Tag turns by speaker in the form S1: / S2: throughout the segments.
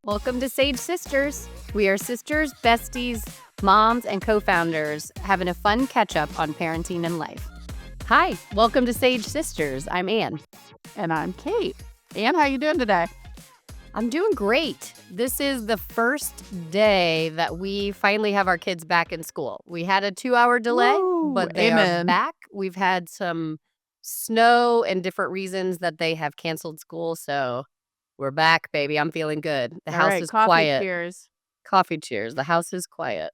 S1: Welcome to Sage Sisters. We are sisters, besties, moms, and co-founders having a fun catch-up on parenting and life. Hi, welcome to Sage Sisters. I'm Ann.
S2: And I'm Kate. Ann, how you doing today?
S1: I'm doing great. This is the first day that we finally have our kids back in school. We had a 2-hour delay,
S2: Woo,
S1: but they
S2: amen.
S1: are back. We've had some snow and different reasons that they have canceled school, so we're back, baby. I'm feeling good. The
S2: All
S1: house
S2: right,
S1: is
S2: coffee
S1: quiet.
S2: cheers.
S1: Coffee cheers. The house is quiet.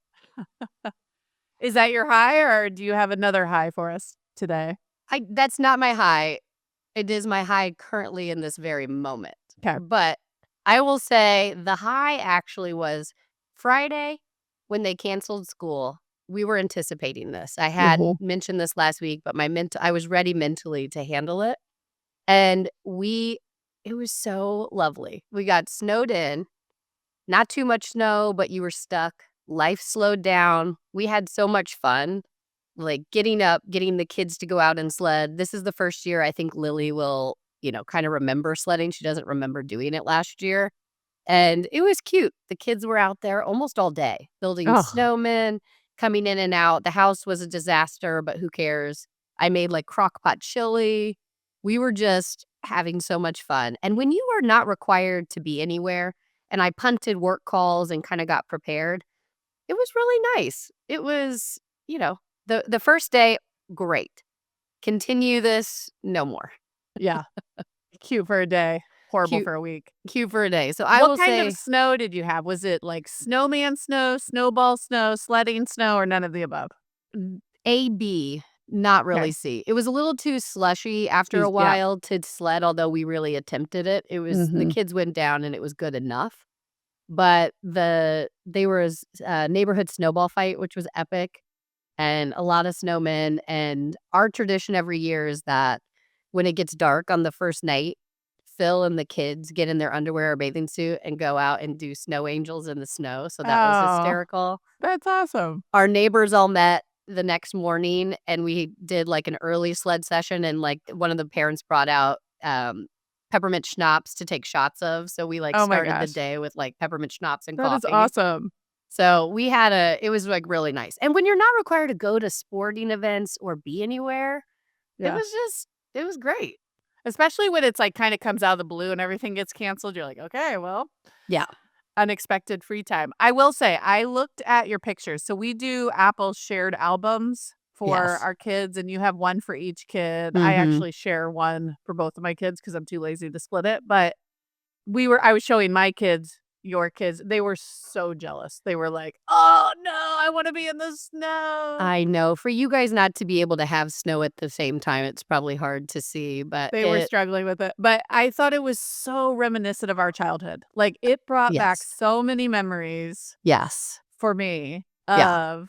S2: Is that your high, or do you have another high for us today?
S1: That's not my high. It is my high currently in this very moment.
S2: Okay.
S1: But I will say the high actually was Friday when they canceled school. We were anticipating this. I had mentioned this last week, but I was ready mentally to handle it. And it was so lovely. We got snowed in. Not too much snow, but you were stuck. Life slowed down. We had so much fun, like getting up, getting the kids to go out and sled. This is the first year I think Lily will, kind of remember sledding. She doesn't remember doing it last year. And it was cute. The kids were out there almost all day building snowmen, coming in and out. The house was a disaster, but who cares? I made like crock pot chili. We were just having so much fun. And when you are not required to be anywhere, and I punted work calls and kind of got prepared, it was really nice. It was, the first day, great. Continue this, no more.
S2: Yeah. Cute for a day. Horrible
S1: Cute.
S2: for a week.
S1: Cute for a day. So
S2: What kind of snow did you have? Was it like snowman snow, snowball snow, sledding snow, or none of the above?
S1: A, B, not really
S2: Okay.
S1: C. It was a little too slushy after a while to sled, although we really attempted it. It was the kids went down and it was good enough. But there was a neighborhood snowball fight, which was epic, and a lot of snowmen. And our tradition every year is that when it gets dark on the first night, Phil and the kids get in their underwear or bathing suit and go out and do snow angels in the snow. So that was hysterical.
S2: That's awesome.
S1: Our neighbors all met the next morning and we did like an early sled session, and like one of the parents brought out peppermint schnapps to take shots of. So we started the day with like peppermint schnapps and coffee.
S2: That is awesome.
S1: So it was like really nice. And when you're not required to go to sporting events or be anywhere, it was great.
S2: Especially when it's like kind of comes out of the blue and everything gets canceled. You're like, okay, well.
S1: Yeah.
S2: Unexpected free time. I will say, I looked at your pictures. So we do Apple shared albums for our kids, and you have one for each kid. I actually share one for both of my kids because I'm too lazy to split it. But I was showing my kids your kids. They were so jealous. They were like, oh no, I want to be in the snow.
S1: I know. For you guys not to be able to have snow at the same time, it's probably hard to see, but
S2: they were struggling with it. But I thought it was so reminiscent of our childhood. Like it brought back so many memories.
S1: Yes.
S2: For me of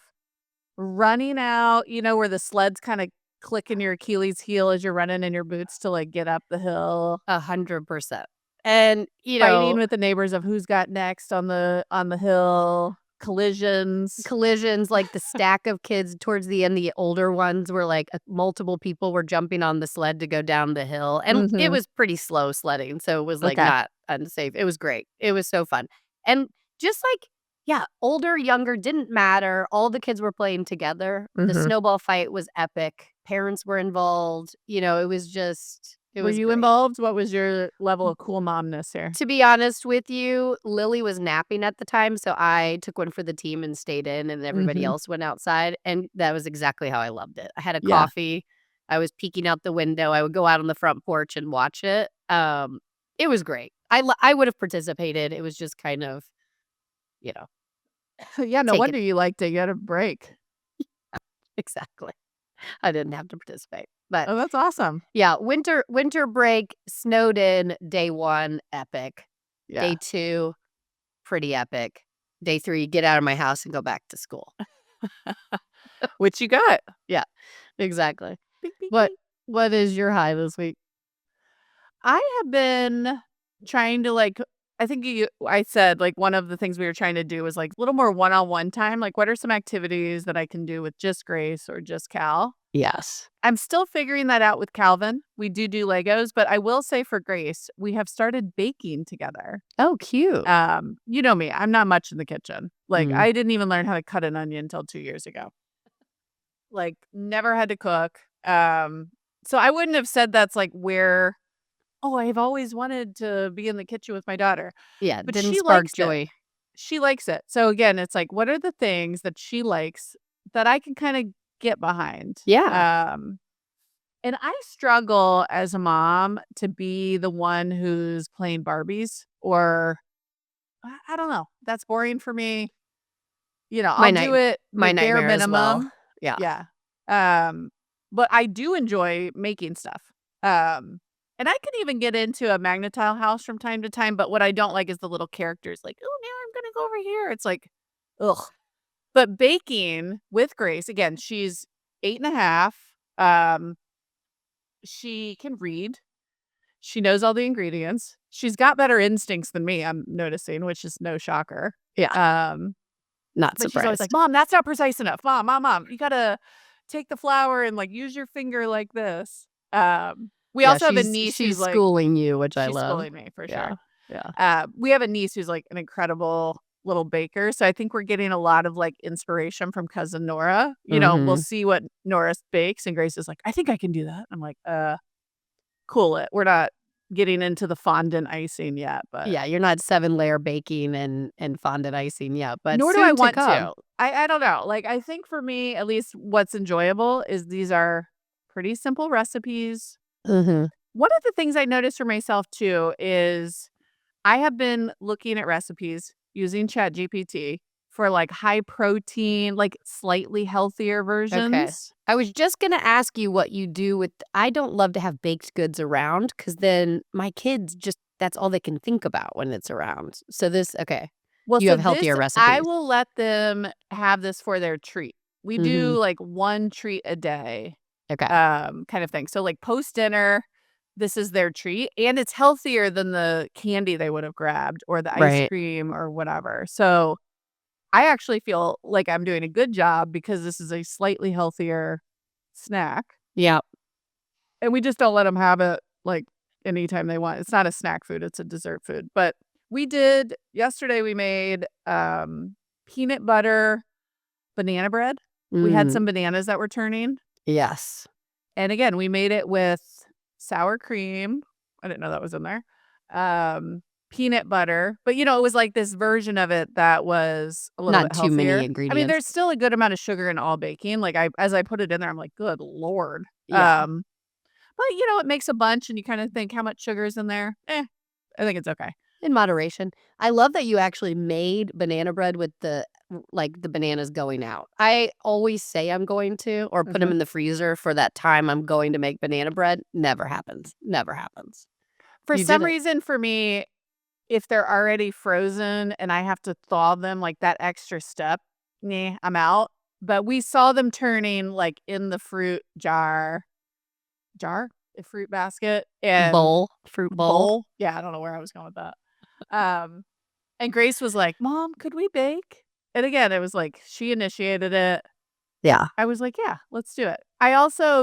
S2: running out, where the sleds kind of click in your Achilles heel as you're running in your boots to like get up the hill.
S1: 100%. And
S2: fighting with the neighbors of who's got next on the hill, collisions,
S1: like the stack of kids towards the end. The older ones were like multiple people were jumping on the sled to go down the hill, and it was pretty slow sledding, so it was like not unsafe. It was great. It was so fun, and just like older, younger didn't matter. All the kids were playing together. The snowball fight was epic. Parents were involved. It was just.
S2: Were you involved? What was your level of cool momness here?
S1: To be honest with you, Lily was napping at the time, so I took one for the team and stayed in, and everybody else went outside, and that was exactly how I loved it. I had a coffee. I was peeking out the window. I would go out on the front porch and watch it. It was great. I would have participated. It was just kind of,
S2: no wonder you liked it. You had a break.
S1: Exactly. I didn't have to participate. But
S2: that's awesome.
S1: Yeah, winter break, snowed in, day 1, epic. Yeah. Day 2, pretty epic. Day 3, get out of my house and go back to school.
S2: Which you got.
S1: Yeah, exactly. What is your high this week?
S2: I have been trying to like I think I said, like, one of the things we were trying to do was, like, a little more one-on-one time. Like, what are some activities that I can do with just Grace or just Cal?
S1: Yes.
S2: I'm still figuring that out with Calvin. We do Legos, but I will say for Grace, we have started baking together.
S1: Oh, cute.
S2: You know me, I'm not much in the kitchen. Like,
S1: Mm.
S2: I didn't even learn how to cut an onion until 2 years ago. Like, never had to cook. So I wouldn't have said that's, like, where, "Oh, I've always wanted to be in the kitchen with my daughter."
S1: Yeah,
S2: But
S1: didn't
S2: she
S1: spark
S2: likes it.
S1: joy.
S2: She likes it. So, again, it's like, what are the things that she likes that I can kinda get behind?
S1: Yeah.
S2: And I struggle as a mom to be the one who's playing Barbies or I don't know. That's boring for me.
S1: My
S2: I'll do
S1: night
S2: it
S1: my
S2: the bare
S1: nightmare as well.
S2: minimum.
S1: Yeah.
S2: Yeah. Um, but I do enjoy making stuff. And I can even get into a Magna-Tile house from time to time, but what I don't like is the little characters like, "Oh, now I'm gonna go over here." It's like, ugh. But baking with Grace, again, she's 8.5. She can read. She knows all the ingredients. She's got better instincts than me, I'm noticing, which is no shocker.
S1: Yeah,
S2: Um,
S1: not
S2: but she's always like,
S1: surprised.
S2: "Mom, that's not precise enough. Mom, you gotta take the flour and, like, use your finger like this." We
S1: Yeah,
S2: also have a
S1: she's
S2: niece
S1: she's
S2: who's like
S1: schooling you, which I
S2: she's
S1: love.
S2: schooling me for sure.
S1: Yeah, yeah.
S2: We have a niece who's, like, an incredible little baker, so I think we're getting a lot of, like, inspiration from cousin Nora. We'll
S1: Mhm.
S2: see what Nora bakes, and Grace is like, "I think I can do that." I'm like, cool it. We're not getting into the fondant icing yet, but
S1: Yeah, you're not 7-layer baking and fondant icing yet, but
S2: nor do I
S1: soon to
S2: want
S1: come.
S2: to. I don't know. Like, I think for me, at least what's enjoyable is these are pretty simple recipes.
S1: Mhm.
S2: One of the things I noticed for myself too is I have been looking at recipes using ChatGPT for like high protein, like slightly healthier
S1: Okay.
S2: versions.
S1: I was just gonna ask you what you do with I don't love to have baked goods around because then my kids just that's all they can think about when it's around. So this okay.
S2: Well,
S1: You
S2: so
S1: have
S2: this
S1: healthier
S2: I
S1: recipes.
S2: will let them have this for their treat. We
S1: Mhm.
S2: do like one treat a day,
S1: Okay.
S2: kind of thing. So like post dinner, this is their treat, and it's healthier than the candy they would have grabbed or the ice
S1: Right.
S2: cream or whatever. So I actually feel like I'm doing a good job because this is a slightly healthier snack,
S1: Yeah.
S2: and we just don't let them have it like anytime they want. It's not a snack food; it's a dessert food. But we did yesterday. We made peanut butter banana bread. We had
S1: Mm,
S2: some bananas that were turning.
S1: yes.
S2: And again, we made it with sour cream. I didn't know that was in there. Um, Peanut butter, but it was like this version of it that was a little
S1: Not
S2: bit
S1: too many
S2: healthier. I mean,
S1: ingredients.
S2: there's still a good amount of sugar in all baking. Like as I put it in there, I'm like, good Lord.
S1: Yeah.
S2: But it makes a bunch and you kind of think how much sugar is in there. I think it's okay.
S1: In moderation. I love that you actually made banana bread with the bananas going out. I always say I'm going to or put them
S2: Mhm.
S1: in the freezer for that time I'm going to make banana bread. Never happens. Never happens.
S2: For
S1: You did
S2: some
S1: it.
S2: reason, for me, if they're already frozen and I have to thaw them, like, that extra step, nah, I'm out. But we saw them turning, like, in the fruit jar? The fruit basket and
S1: Fruit bowl.
S2: bowl? Yeah, I don't know where I was going with that. Um, and Grace was like, "Mom, could we bake?" And again, it was like she initiated it.
S1: Yeah.
S2: I was like, "Yeah, let's do it."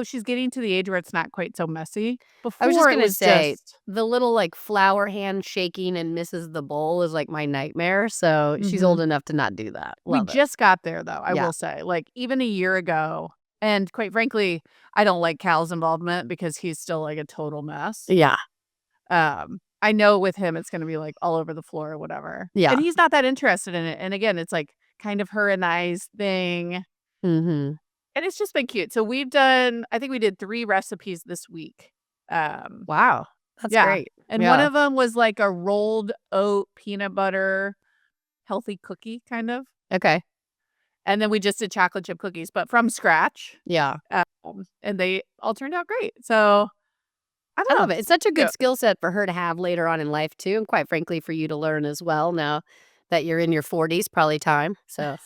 S2: She's getting to the age where it's not quite so messy.
S1: I was just
S2: Before, it
S1: gonna
S2: was
S1: say
S2: just
S1: the little like flour hand shaking and misses the bowl is like my nightmare. So she's old
S2: Mhm.
S1: enough to not do that.
S2: We
S1: Love it.
S2: just got there though, I
S1: Yeah.
S2: will say, like, even a year ago, and quite frankly, I don't like Cal's involvement because he's still, like, a total mess.
S1: Yeah.
S2: I know with him, it's gonna be, like, all over the floor or whatever, and
S1: Yeah.
S2: he's not that interested in it, and again, it's, like, kind of her and I's thing,
S1: Mhm.
S2: and it's just been cute. So I think we did 3 recipes this week. Um,
S1: Wow. That's
S2: yeah,
S1: great.
S2: and one
S1: Yeah.
S2: of them was, like, a rolled oat peanut butter healthy cookie, kind of.
S1: Okay.
S2: And then we just did chocolate chip cookies, but from scratch,
S1: Yeah.
S2: and they all turned out great. So, I
S1: I
S2: don't
S1: love
S2: know.
S1: it. It's such a good
S2: Cute.
S1: skill set for her to have later on in life too, and quite frankly for you to learn as well now that you're in your 40s, probably time. So,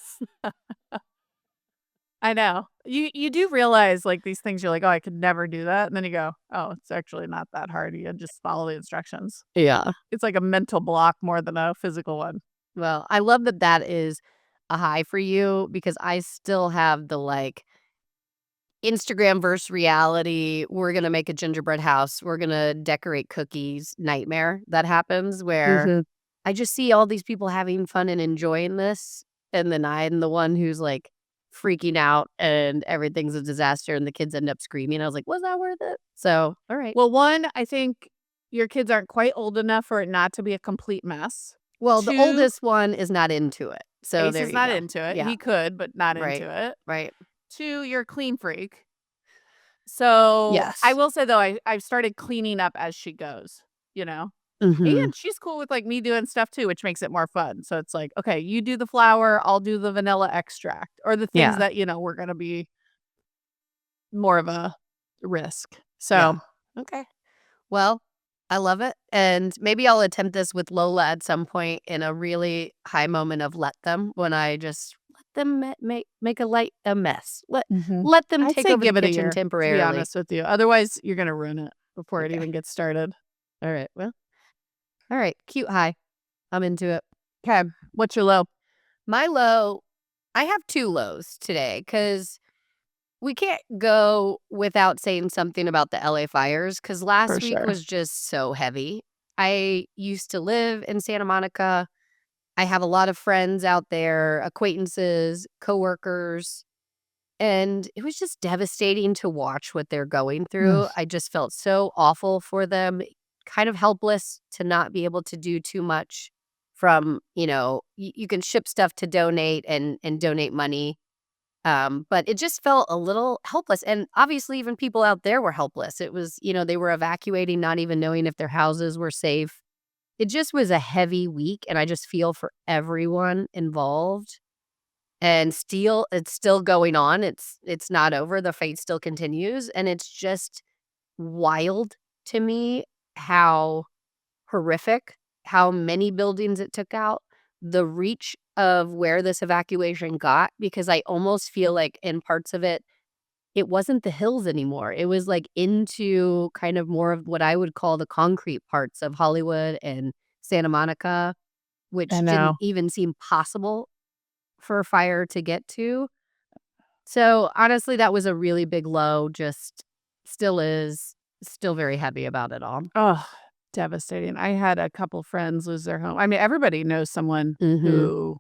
S2: I know. You do realize, like, these things, you're like, "Oh, I could never do that," and then you go, "Oh, it's actually not that hard. You just follow the instructions."
S1: Yeah.
S2: It's like a mental block more than a physical one.
S1: Well, I love that that is a high for you because I still have the, like, Instagram versus reality, we're gonna make a gingerbread house, we're gonna decorate cookies nightmare that happens where
S2: Mhm.
S1: I just see all these people having fun and enjoying this, and then I'm the one who's, like, freaking out and everything's a disaster and the kids end up screaming. I was like, "Was that worth it?" So, alright.
S2: Well, 1, I think your kids aren't quite old enough for it not to be a complete mess.
S1: Well, the
S2: 2,
S1: oldest one is not into it, so
S2: Ace
S1: there
S2: is
S1: you
S2: not
S1: go.
S2: into it.
S1: Yeah,
S2: He could, but not
S1: right,
S2: into it.
S1: right.
S2: 2, you're a clean freak. So, I
S1: Yes.
S2: will say, though, I've started cleaning up as she goes, you know?
S1: Mhm.
S2: And she's cool with, like, me doing stuff too, which makes it more fun. So it's like, "Okay, you do the flour, I'll do the vanilla extract," or the things
S1: Yeah,
S2: that, were gonna be more of a risk.
S1: yeah.
S2: So,
S1: Okay. Well, I love it, and maybe I'll attempt this with Lola at some point in a really high moment of let them, when I just let them make a mess.
S2: mhm.
S1: Let them
S2: I'd
S1: take
S2: say
S1: over the
S2: give it a
S1: kitchen
S2: year, to be
S1: temporarily.
S2: honest with you. Otherwise, you're gonna ruin it before it
S1: Okay.
S2: even gets started.
S1: Alright, well, alright, cute high. I'm into it.
S2: 'Kay. What's your low?
S1: My low, I have 2 lows today because we can't go without saying something about the LA fires because
S2: For
S1: last week
S2: sure.
S1: was just so heavy. I used to live in Santa Monica. I have a lot of friends out there, acquaintances, coworkers, and it was just devastating to watch what they're going
S2: Ugh,
S1: through. I just felt so awful for them, kind of helpless to not be able to do too much from, you can ship stuff to donate and donate money. But it just felt a little helpless. And obviously, even people out there were helpless. It was, they were evacuating, not even knowing if their houses were safe. It just was a heavy week, and I just feel for everyone involved. And still it's still going on. It's not over. The fight still continues, and it's just wild to me how horrific, how many buildings it took out, the reach of where this evacuation got, because I almost feel like in parts of it, it wasn't the hills anymore. It was, like, into kind of more of what I would call the concrete parts of Hollywood and Santa Monica,
S2: I
S1: which didn't
S2: know.
S1: even seem possible for a fire to get to. So, honestly, that was a really big low, just still is, still very heavy about it all.
S2: Oh, devastating. I had a couple friends lose their home. I mean, everybody knows someone
S1: Mhm.
S2: who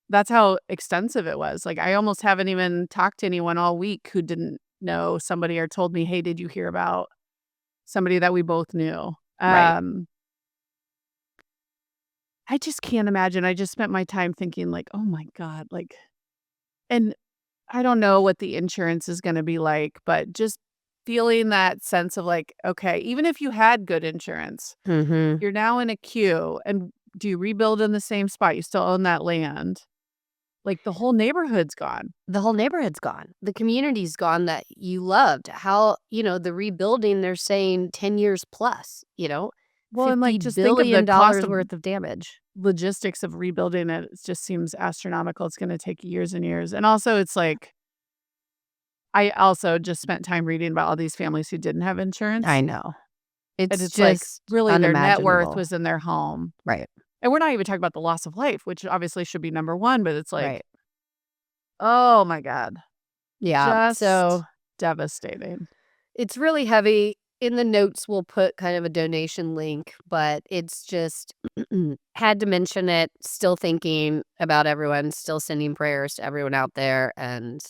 S2: that's how extensive it was. Like, I almost haven't even talked to anyone all week who didn't know somebody or told me, "Hey, did you hear about somebody that we both knew?"
S1: Right.
S2: I just can't imagine. I just spent my time thinking like, "Oh my god," like and I don't know what the insurance is gonna be like, but just feeling that sense of like, okay, even if you had good insurance,
S1: Mhm.
S2: you're now in a queue, and do you rebuild in the same spot? You still own that land. Like, the whole neighborhood's gone.
S1: The whole neighborhood's gone. The community's gone that you loved. How, the rebuilding, they're saying 10 years plus,
S2: Well, and, like,
S1: $50
S2: just think of the
S1: billion
S2: cost
S1: dollars
S2: of
S1: worth of damage.
S2: logistics of rebuilding it. It just seems astronomical. It's gonna take years and years, and also, it's like I also just spent time reading about all these families who didn't have
S1: I
S2: insurance,
S1: know.
S2: and
S1: It's
S2: it's like,
S1: just
S2: really, their net worth
S1: unimaginable.
S2: was in their home.
S1: Right.
S2: And we're not even talking about the loss of life, which obviously should be number 1, but it's like,
S1: Right.
S2: oh my god,
S1: Yeah. So
S2: just devastating.
S1: it's really heavy. In the notes, we'll put kind of a donation link, but it's just had to mention it. Still thinking about everyone, still sending prayers to everyone out there. And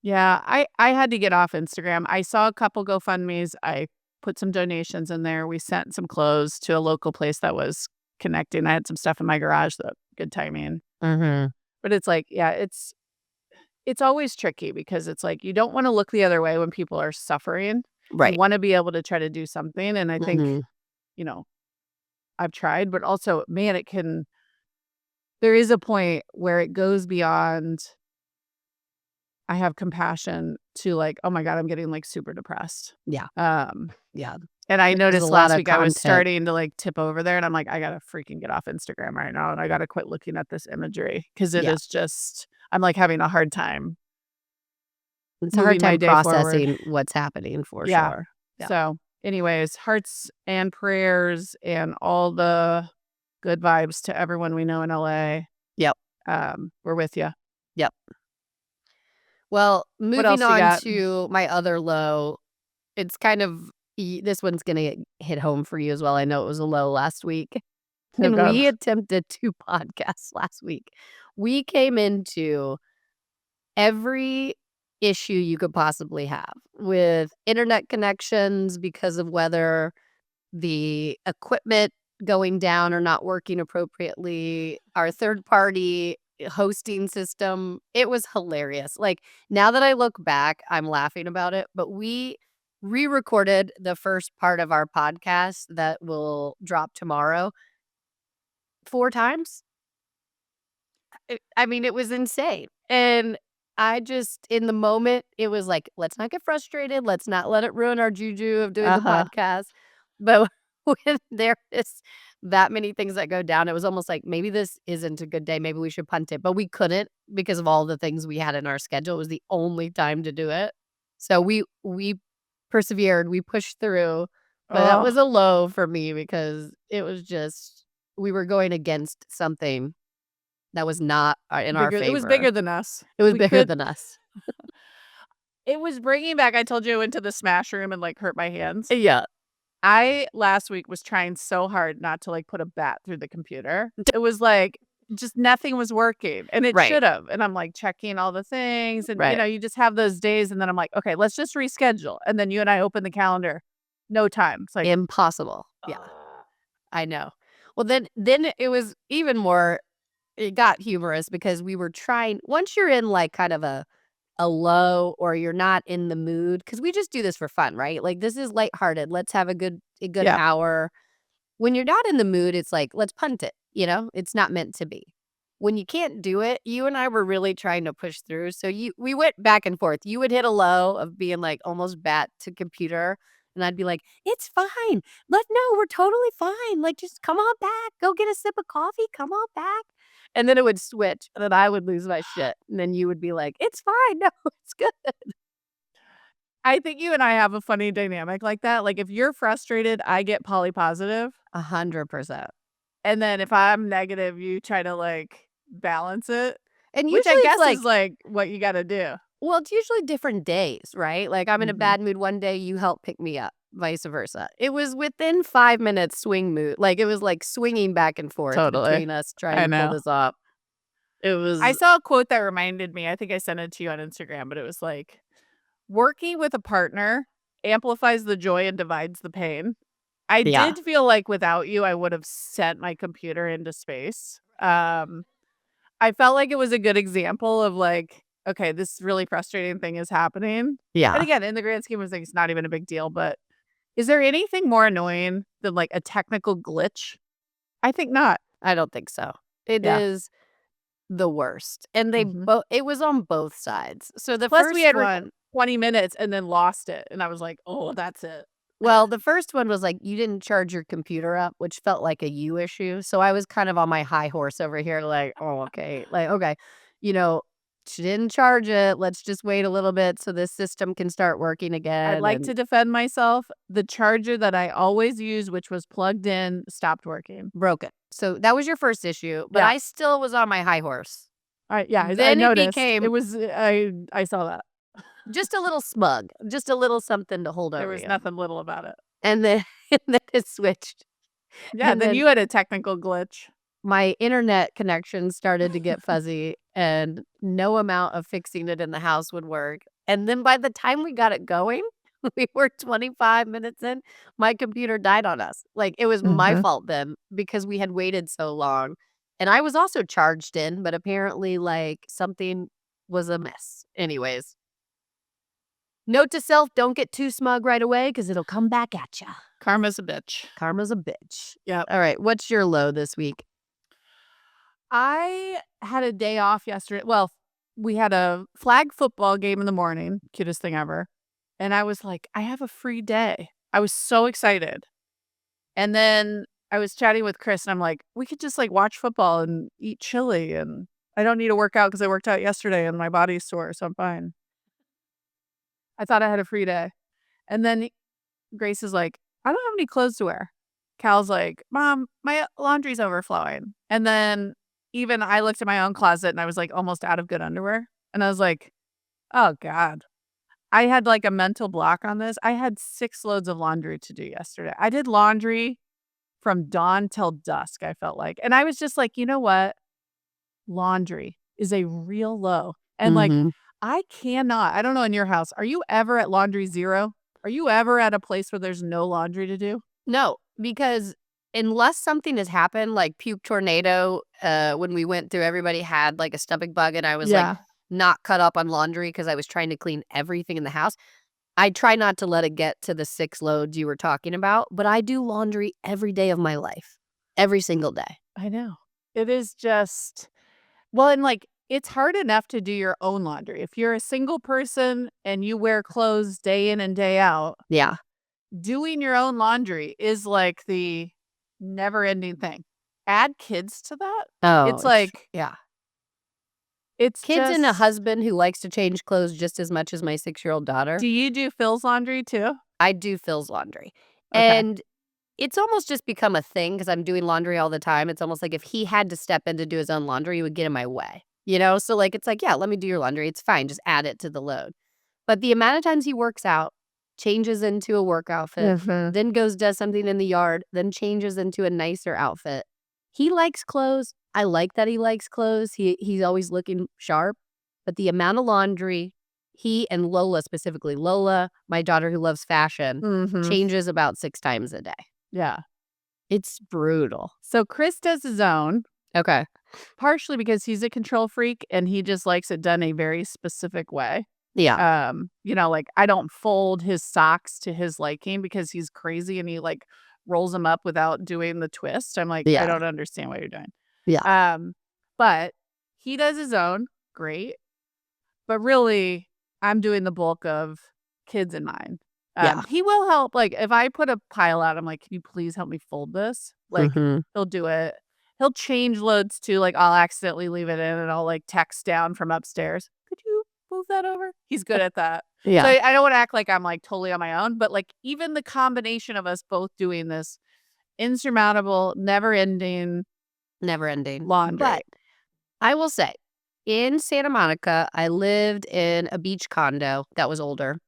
S2: Yeah, I had to get off Instagram. I saw a couple GoFundMe's. I put some donations in there. We sent some clothes to a local place that was connecting. I had some stuff in my garage, that good timing.
S1: Mhm.
S2: But it's like, yeah, it's always tricky because it's like you don't wanna look the other way when people are suffering. You
S1: Right.
S2: wanna be able to try to do something, and I think,
S1: Mhm.
S2: you know, I've tried, but also, man, there is a point where it goes beyond I have compassion to, like, "Oh my god, I'm getting, like, super depressed."
S1: Yeah.
S2: Um,
S1: Yeah.
S2: and I
S1: There's a
S2: noticed
S1: lot
S2: last
S1: of
S2: week I was
S1: content.
S2: starting to, like, tip over there, and I'm like, "I gotta freaking get off Instagram right now, and I gotta quit looking at this imagery because it
S1: Yeah.
S2: is just" I'm like having a hard time
S1: It's a hard
S2: moving my
S1: time
S2: day forward.
S1: processing what's happening for
S2: Yeah.
S1: sure. Yeah.
S2: So, anyways, hearts and prayers and all the good vibes to everyone we know in LA.
S1: Yep.
S2: We're with you.
S1: Yep. Well,
S2: What
S1: moving
S2: else you
S1: on
S2: got?
S1: to my other low, it's kind of this one's gonna hit home for you as well. I know it was a low last week,
S2: Oh
S1: and
S2: God.
S1: we attempted 2 podcasts last week. We came into every issue you could possibly have with internet connections because of whether the equipment going down or not working appropriately, our third party hosting system. It was hilarious. Like, now that I look back, I'm laughing about it, but we re-recorded the first part of our podcast that will drop tomorrow 4 times. I mean, it was insane. And I just in the moment, it was like, "Let's not get frustrated. Let's not let it ruin our juju of doing the
S2: Uh-huh.
S1: podcast." But when there is that many things that go down, it was almost like, maybe this isn't a good day. Maybe we should punt it. But we couldn't because of all the things we had in our schedule. It was the only time to do it. So we persevered. We pushed through. But that was
S2: Oh,
S1: a low for me because it was just we were going against something that was not, in our
S2: bigger. It was
S1: favor.
S2: bigger than us.
S1: It was
S2: We
S1: bigger
S2: could.
S1: than us.
S2: It was bringing back. I told you I went to the smash room and like hurt my hands.
S1: Yeah.
S2: I last week was trying so hard not to like put a bat through the computer. It was like just nothing was working and it
S1: Right,
S2: should have. And I'm like checking all the things and
S1: right.
S2: you just have those days and then I'm like, okay, let's just reschedule. And then you and I open the calendar. No time. It's like,
S1: Impossible. Yeah,
S2: uh,
S1: I know. Well, then it was even more it got humorous because we were trying once you're in, like, kind of a low or you're not in the mood because we just do this for fun, right? Like, this is lighthearted. Let's have a good
S2: yeah,
S1: hour. When you're not in the mood, it's like, let's punt it, you know? It's not meant to be. When you can't do it, you and I were really trying to push through. So we went back and forth. You would hit a low of being like almost bat to computer. And I'd be like, it's fine. No, we're totally fine. Like, just come on back. Go get a sip of coffee. Come on back. And then it would switch. And then I would lose my shit. And then you would be like, it's fine. No, it's good.
S2: I think you and I have a funny dynamic like that. Like if you're frustrated, I get poly positive.
S1: 100%.
S2: And then if I'm negative, you try to like balance it,
S1: And
S2: which I
S1: usually it's
S2: guess is
S1: like,
S2: like what you got to do.
S1: well, it's usually different days, right? Like, I'm in a
S2: Mhm.
S1: bad mood one day, you help pick me up, vice versa. It was within 5 minutes swing mood. Like, it was, like, swinging back and forth
S2: Totally.
S1: between us trying
S2: I
S1: to pull
S2: know.
S1: this off. It
S2: I
S1: was
S2: saw a quote that reminded me. I think I sent it to you on Instagram, but it was like, working with a partner amplifies the joy and divides the pain. I
S1: yeah,
S2: did feel like without you, I would have sent my computer into space. I felt like it was a good example of like, okay, this really frustrating thing is happening. And
S1: yeah.
S2: again, in the grand scheme of things, it's not even a big deal. But is there anything more annoying than like a technical glitch? I think not.
S1: I don't think so. It
S2: Yeah.
S1: is the worst, and
S2: Mhm.
S1: it was on both sides. So the
S2: Plus, we
S1: first
S2: had recorded
S1: one
S2: 20 minutes and then lost it. And I was like, oh, that's it.
S1: well, the first one was like, you didn't charge your computer up, which felt like a you issue. So I was kind of on my high horse over here, like, oh, okay. Like, okay, you know, she didn't charge it. Let's just wait a little bit so this system can start working
S2: I'd
S1: again
S2: like
S1: and
S2: to defend myself. The charger that I always use, which was plugged in, stopped working.
S1: broke it. So that was your first issue, but
S2: Yeah.
S1: I still was on my high horse.
S2: I
S1: Then it
S2: noticed. It
S1: became
S2: was I saw that.
S1: just a little smug, just a little something to hold
S2: There
S1: over
S2: was
S1: you.
S2: nothing little about it.
S1: And then, and then it switched.
S2: Yeah,
S1: And
S2: then
S1: then
S2: you had a technical glitch.
S1: my internet connection started to get fuzzy and no amount of fixing it in the house would work. And then by the time we got it going, we were 25 minutes in, my computer died on us. Like, it was my
S2: Mhm.
S1: fault then because we had waited so long. And I was also charged in, but apparently, like, something was amiss. Anyways, note to self, don't get too smug right away because it'll come back at ya.
S2: Karma's a bitch.
S1: Karma's a bitch.
S2: Yep.
S1: All right, what's your low this week?
S2: I had a day off yesterday. Well, we had a flag football game in the morning, cutest thing ever. And I was like, I have a free day. I was so excited. And then I was chatting with Chris and I'm like, we could just like watch football and eat chili and I don't need to work out because I worked out yesterday and my body's sore, so I'm fine. I thought I had a free day. And then Grace is like, I don't have any clothes to wear. Cal's like, Mom, my laundry's overflowing. And then even I looked at my own closet and I was like almost out of good underwear. And I was like, oh God. I had like a mental block on this. I had 6 loads of laundry to do yesterday. I did laundry from dawn till dusk, I felt like. And I was just like, you know what? Laundry is a real low. And like,
S1: Mhm.
S2: I don't know in your house, are you ever at laundry zero? Are you ever at a place where there's no laundry to do?
S1: No, because unless something has happened, like puke tornado, when we went through, everybody had like a stomach bug, and I was like
S2: Yeah.
S1: not caught up on laundry because I was trying to clean everything in the house. I try not to let it get to the 6 loads you were talking about, but I do laundry every day of my life, every single day.
S2: I know. It is just well, and like it's hard enough to do your own laundry. If you're a single person and you wear clothes day in and day out,
S1: Yeah.
S2: doing your own laundry is like the never-ending thing. Add kids to that.
S1: Oh,
S2: It's like
S1: yeah.
S2: it's
S1: Kids and a
S2: just
S1: husband who likes to change clothes just as much as my 6-year-old daughter.
S2: do you do Phil's laundry too?
S1: I do Phil's laundry.
S2: Okay.
S1: And it's almost just become a thing because I'm doing laundry all the time. It's almost like if he had to step in to do his own laundry, he would get in my way, you know? So, like, it's like, yeah, let me do your laundry. It's fine. Just add it to the load. But the amount of times he works out, changes into a work outfit,
S2: Mhm.
S1: then goes, does something in the yard, then changes into a nicer outfit. He likes clothes. I like that he likes clothes. He's always looking sharp. But the amount of laundry, he and Lola specifically, Lola, my daughter who loves fashion,
S2: Mhm.
S1: changes about 6 times a day.
S2: Yeah.
S1: It's brutal.
S2: So Chris does his own,
S1: Okay.
S2: partially because he's a control freak and he just likes it done a very specific way.
S1: Yeah.
S2: Like I don't fold his socks to his liking because he's crazy and he like rolls them up without doing the twist. I'm like, I
S1: Yeah.
S2: don't understand what you're doing.
S1: Yeah.
S2: Um, but he does his own, great. But really, I'm doing the bulk of kids in mine.
S1: Yeah.
S2: He will help. Like if I put a pile out, I'm like, can you please help me fold this? Like
S1: Mhm.
S2: he'll do it. He'll change loads too. Like I'll accidentally leave it in and I'll like text down from upstairs. Could you move that over? He's good at that. So
S1: Yeah.
S2: I don't want to act like I'm like totally on my own, but like even the combination of us both doing this insurmountable, never ending
S1: Never ending.
S2: laundry.
S1: But I will say, in Santa Monica, I lived in a beach condo that was older.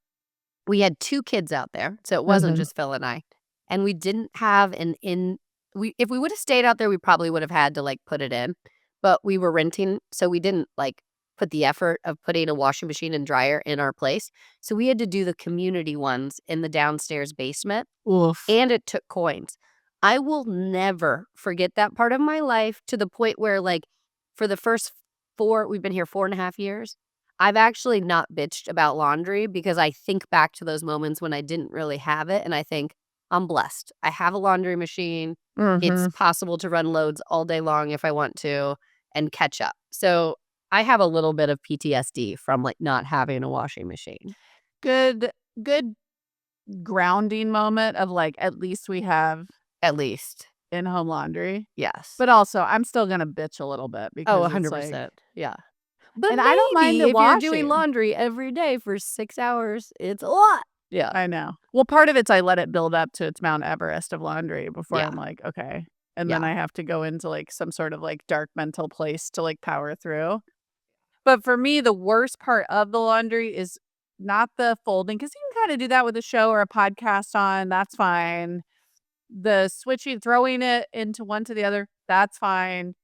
S1: We had 2 kids out there, so it wasn't
S2: Mhm.
S1: just Phil and I. And we didn't have an in we if we would've stayed out there, we probably would have had to, like, put it in, but we were renting, so we didn't, like, put the effort of putting a washing machine and dryer in our place. So we had to do the community ones in the downstairs basement,
S2: Oof.
S1: and it took coins. I will never forget that part of my life to the point where, like, for the first 4 we've been here 4.5 years, I've actually not bitched about laundry because I think back to those moments when I didn't really have it, and I think, "I'm blessed. I have a laundry machine. It's
S2: Mhm.
S1: possible to run loads all day long if I want to and catch up." So, I have a little bit of PTSD from, like, not having a washing machine,
S2: Good grounding moment of like, at least we have
S1: at least.
S2: in-home laundry.
S1: Yes.
S2: But also, I'm still gonna bitch a little bit
S1: Oh,
S2: because it's like
S1: 100%. Yeah. But
S2: and I don't mind
S1: maybe
S2: the
S1: if you're doing
S2: washing.
S1: laundry every day for 6 hours, it's a lot. Yeah.
S2: I know. Well, part of it's I let it build up to its Mount Everest of laundry before
S1: Yeah.
S2: I'm like, "Okay." And then
S1: Yeah.
S2: I have to go into, like, some sort of, like, dark mental place to, like, power through. But for me, the worst part of the laundry is not the folding because you can kinda do that with a show or a podcast on, that's fine. The switching throwing it into one to the other, that's fine.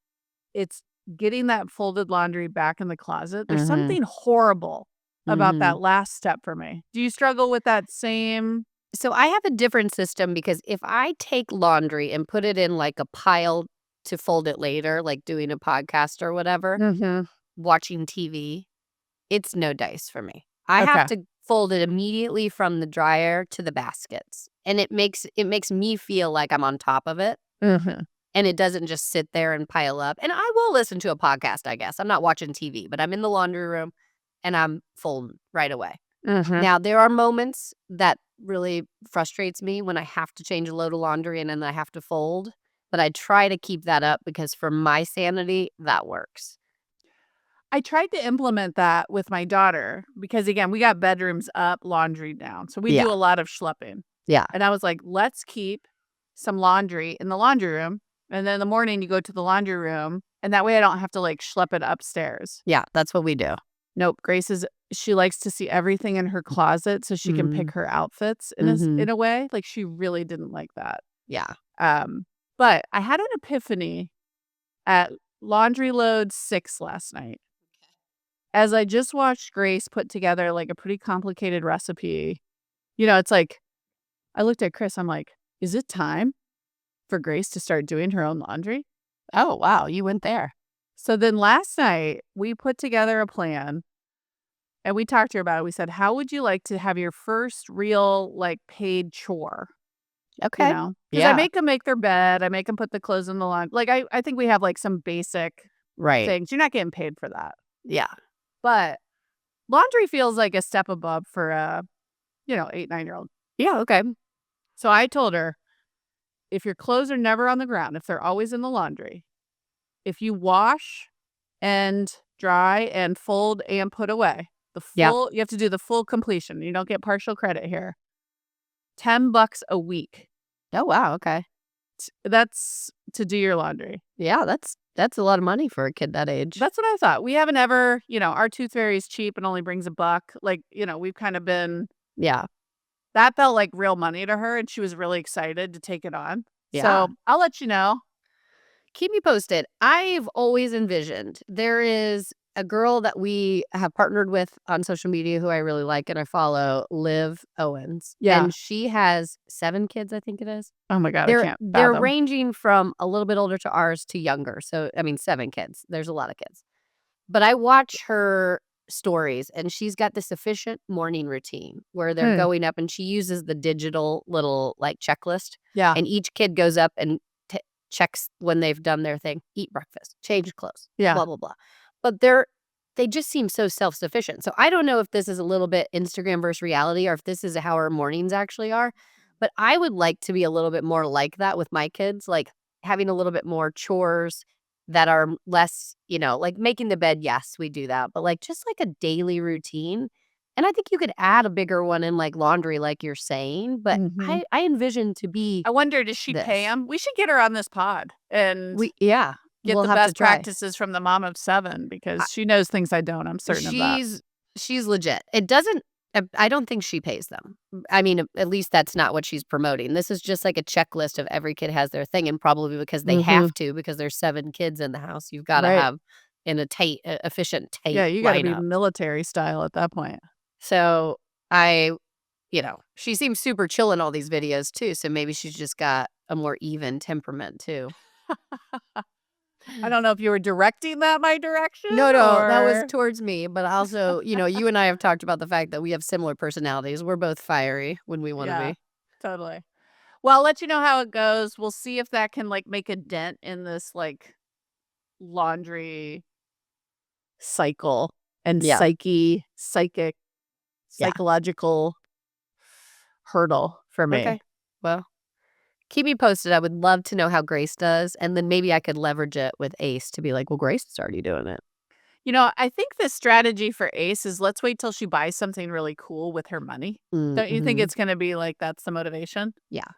S2: It's getting that folded laundry back in the closet. There's
S1: Mhm.
S2: something horrible about
S1: Mhm.
S2: that last step for me. Do you struggle with that same
S1: So I have a different system because if I take laundry and put it in, like, a pile to fold it later, like doing a podcast or whatever,
S2: Mhm.
S1: watching TV, it's no dice for me. I have
S2: Okay.
S1: to fold it immediately from the dryer to the baskets, and it makes me feel like I'm on top of it.
S2: Mhm.
S1: And it doesn't just sit there and pile up. And I will listen to a podcast, I guess. I'm not watching TV, but I'm in the laundry room and I'm folding right away.
S2: Mhm.
S1: Now, there are moments that really frustrates me when I have to change a load of laundry and then I have to fold, but I try to keep that up because for my sanity, that works.
S2: I tried to implement that with my daughter because, again, we got bedrooms up, laundry down. So we
S1: Yeah.
S2: do a lot of schlepping.
S1: Yeah.
S2: And I was like, let's keep some laundry in the laundry room. And then in the morning, you go to the laundry room. And that way I don't have to like schlep it upstairs.
S1: Yeah, that's what we do.
S2: Nope. She likes to see everything in her closet so she can pick her outfits in a way. Like she really didn't like that.
S1: Yeah.
S2: But I had an epiphany at laundry load 6 last night. As I just watched Grace put together like a pretty complicated recipe. It's like I looked at Chris, I'm like, is it time for Grace to start doing her own laundry?
S1: Oh, wow, you went there.
S2: So then last night we put together a plan and we talked to her about it. We said, how would you like to have your first real like paid chore?
S1: Okay.
S2: Because I
S1: Yeah.
S2: make them make their bed. I make them put the clothes in the laundry. Like I think we have like some basic
S1: Right.
S2: things. You're not getting paid for that.
S1: Yeah.
S2: But laundry feels like a step above for a, 8, 9-year-old.
S1: Yeah, okay.
S2: So I told her, if your clothes are never on the ground, if they're always in the laundry, if you wash and dry and fold and put away, you have to do the full completion. You don't get partial credit here. $10 a week.
S1: Oh, wow, okay.
S2: That's to do your laundry.
S1: Yeah, that's a lot of money for a kid that age.
S2: That's what I thought. We haven't ever, our tooth fairy is cheap and only brings $1. Like, we've kind of been.
S1: Yeah.
S2: That felt like real money to her, and she was really excited to take it on.
S1: Yeah.
S2: So I'll let you know.
S1: Keep me posted. I've always envisioned there is a girl that we have partnered with on social media who I really like and I follow, Liv Owens.
S2: Yeah.
S1: And she has 7 kids, I think it is.
S2: Oh my God,
S1: They're
S2: I can't
S1: they're
S2: fathom.
S1: ranging from a little bit older to ours to younger. So, 7 kids. There's a lot of kids. But I watch her stories and she's got this efficient morning routine where they're going up and she uses the digital little like checklist.
S2: Yeah.
S1: And each kid goes up and checks when they've done their thing, eat breakfast, change clothes, blah, blah, blah. But they just seem so self-sufficient. So I don't know if this is a little bit Instagram versus reality or if this is how our mornings actually are. But I would like to be a little bit more like that with my kids, like having a little bit more chores that are less, like making the bed. Yes, we do that. But like just like a daily routine. And I think you could add a bigger one in like laundry, like you're saying. But I envision to be.
S2: I wonder, does she pay him? We should get her on this pod and
S1: get
S2: the best practices from the mom of 7 because she knows things I don't. I'm certain of that.
S1: She's legit. It doesn't. I don't think she pays them. At least that's not what she's promoting. This is just like a checklist of every kid has their thing, and probably because they have to, because there's 7 kids in the house, you've got to have in a efficient tight.
S2: Yeah, you got to be military style at that point.
S1: So she seems super chill in all these videos too. So maybe she's just got a more even temperament too.
S2: I don't know if you were directing that my direction.
S1: No, that was towards me. But also, you and I have talked about the fact that we have similar personalities. We're both fiery when we want to be.
S2: Totally. Well, I'll let you know how it goes. We'll see if that can like make a dent in this like laundry cycle and psychological hurdle for me.
S1: Okay. Well, keep me posted. I would love to know how Grace does. And then maybe I could leverage it with Ace to be like, well, Grace is already doing it.
S2: I think the strategy for Ace is let's wait till she buys something really cool with her money. Don't you think it's going to be like that's the motivation?
S1: Yeah.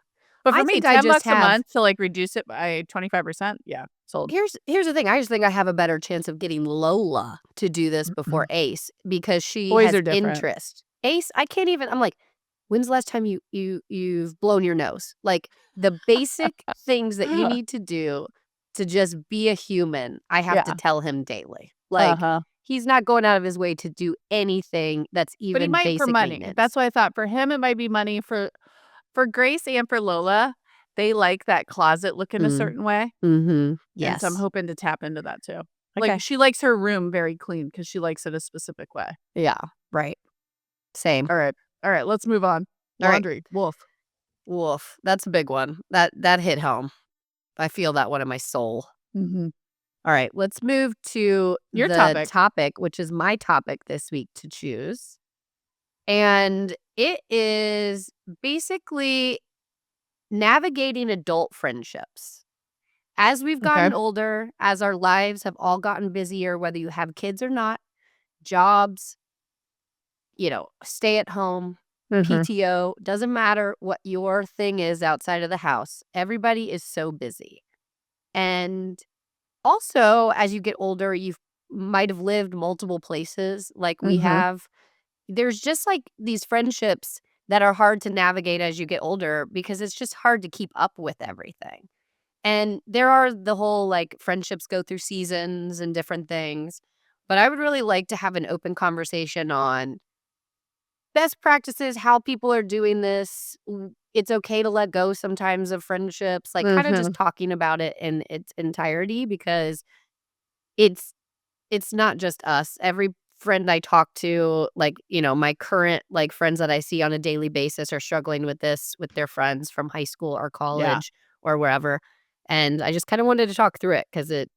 S2: But for me, $10 a month to like reduce it by 25%. Yeah. Sold.
S1: Here's the thing. I just think I have a better chance of getting Lola to do this before Ace because she has interest. Ace, I can't even. I'm like, when's the last time you've blown your nose? Like the basic things that you need to do to just be a human, I have to tell him daily. Like he's not going out of his way to do anything that's even.
S2: But he might
S1: basic
S2: for money.
S1: maintenance.
S2: That's what I thought. For him, it might be money. For Grace and for Lola, they like that closet looking a certain way.
S1: Yes.
S2: And so I'm hoping to tap into that too.
S1: Okay.
S2: Like she likes her room very clean because she likes it a specific way.
S1: Yeah. Right. Same.
S2: All right. Let's move on. Laundry. Right.
S1: Wolf. That's a big one. That hit home. I feel that one in my soul. All right. Let's move to
S2: your
S1: topic, which is my topic this week to choose. And it is basically navigating adult friendships. As we've
S2: Okay.
S1: gotten older, as our lives have all gotten busier, whether you have kids or not, jobs, stay at home,
S2: Mhm.
S1: PTO, doesn't matter what your thing is outside of the house. Everybody is so busy. And also, as you get older, you might have lived multiple places like we
S2: Mhm.
S1: have. There's just like these friendships that are hard to navigate as you get older because it's just hard to keep up with everything. And there are the whole like friendships go through seasons and different things. But I would really like to have an open conversation on best practices, how people are doing this. It's okay to let go sometimes of friendships, like kind of just
S2: Mhm.
S1: talking about it in its entirety because it's it's not just us. Every friend I talk to, like, my current like friends that I see on a daily basis are struggling with this with their friends from high school or
S2: Yeah.
S1: college or wherever. And I just kind of wanted to talk through it because it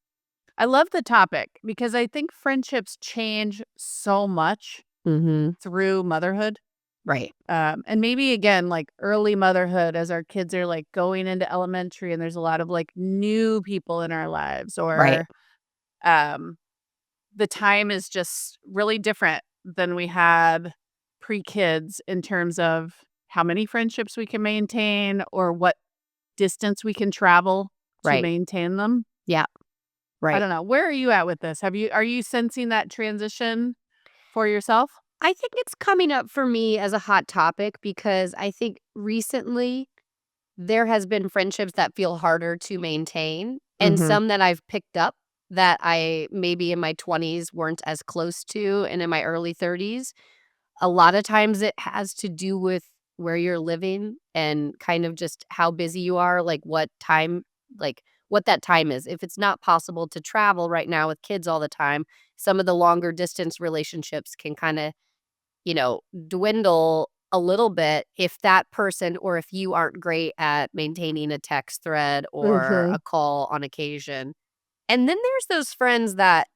S2: I love the topic because I think friendships change so much
S1: Mhm.
S2: through motherhood.
S1: Right.
S2: And maybe again, like early motherhood as our kids are like going into elementary and there's a lot of like new people in our lives,
S1: Right.
S2: or um, the time is just really different than we had pre kids in terms of how many friendships we can maintain or what distance we can travel to
S1: Right.
S2: maintain them.
S1: Yeah.
S2: I
S1: Right.
S2: don't know. Where are you at with this? Are you sensing that transition for yourself?
S1: I think it's coming up for me as a hot topic because I think recently there has been friendships that feel harder to maintain and
S2: Mhm.
S1: some that I've picked up that I maybe in my 20s weren't as close to and in my early 30s. A lot of times it has to do with where you're living and kind of just how busy you are, like what that time is. If it's not possible to travel right now with kids all the time, some of the longer distance relationships can kind of you know, dwindle a little bit if that person or if you aren't great at maintaining a text thread or a
S2: Mhm.
S1: call on occasion. And then there's those friends that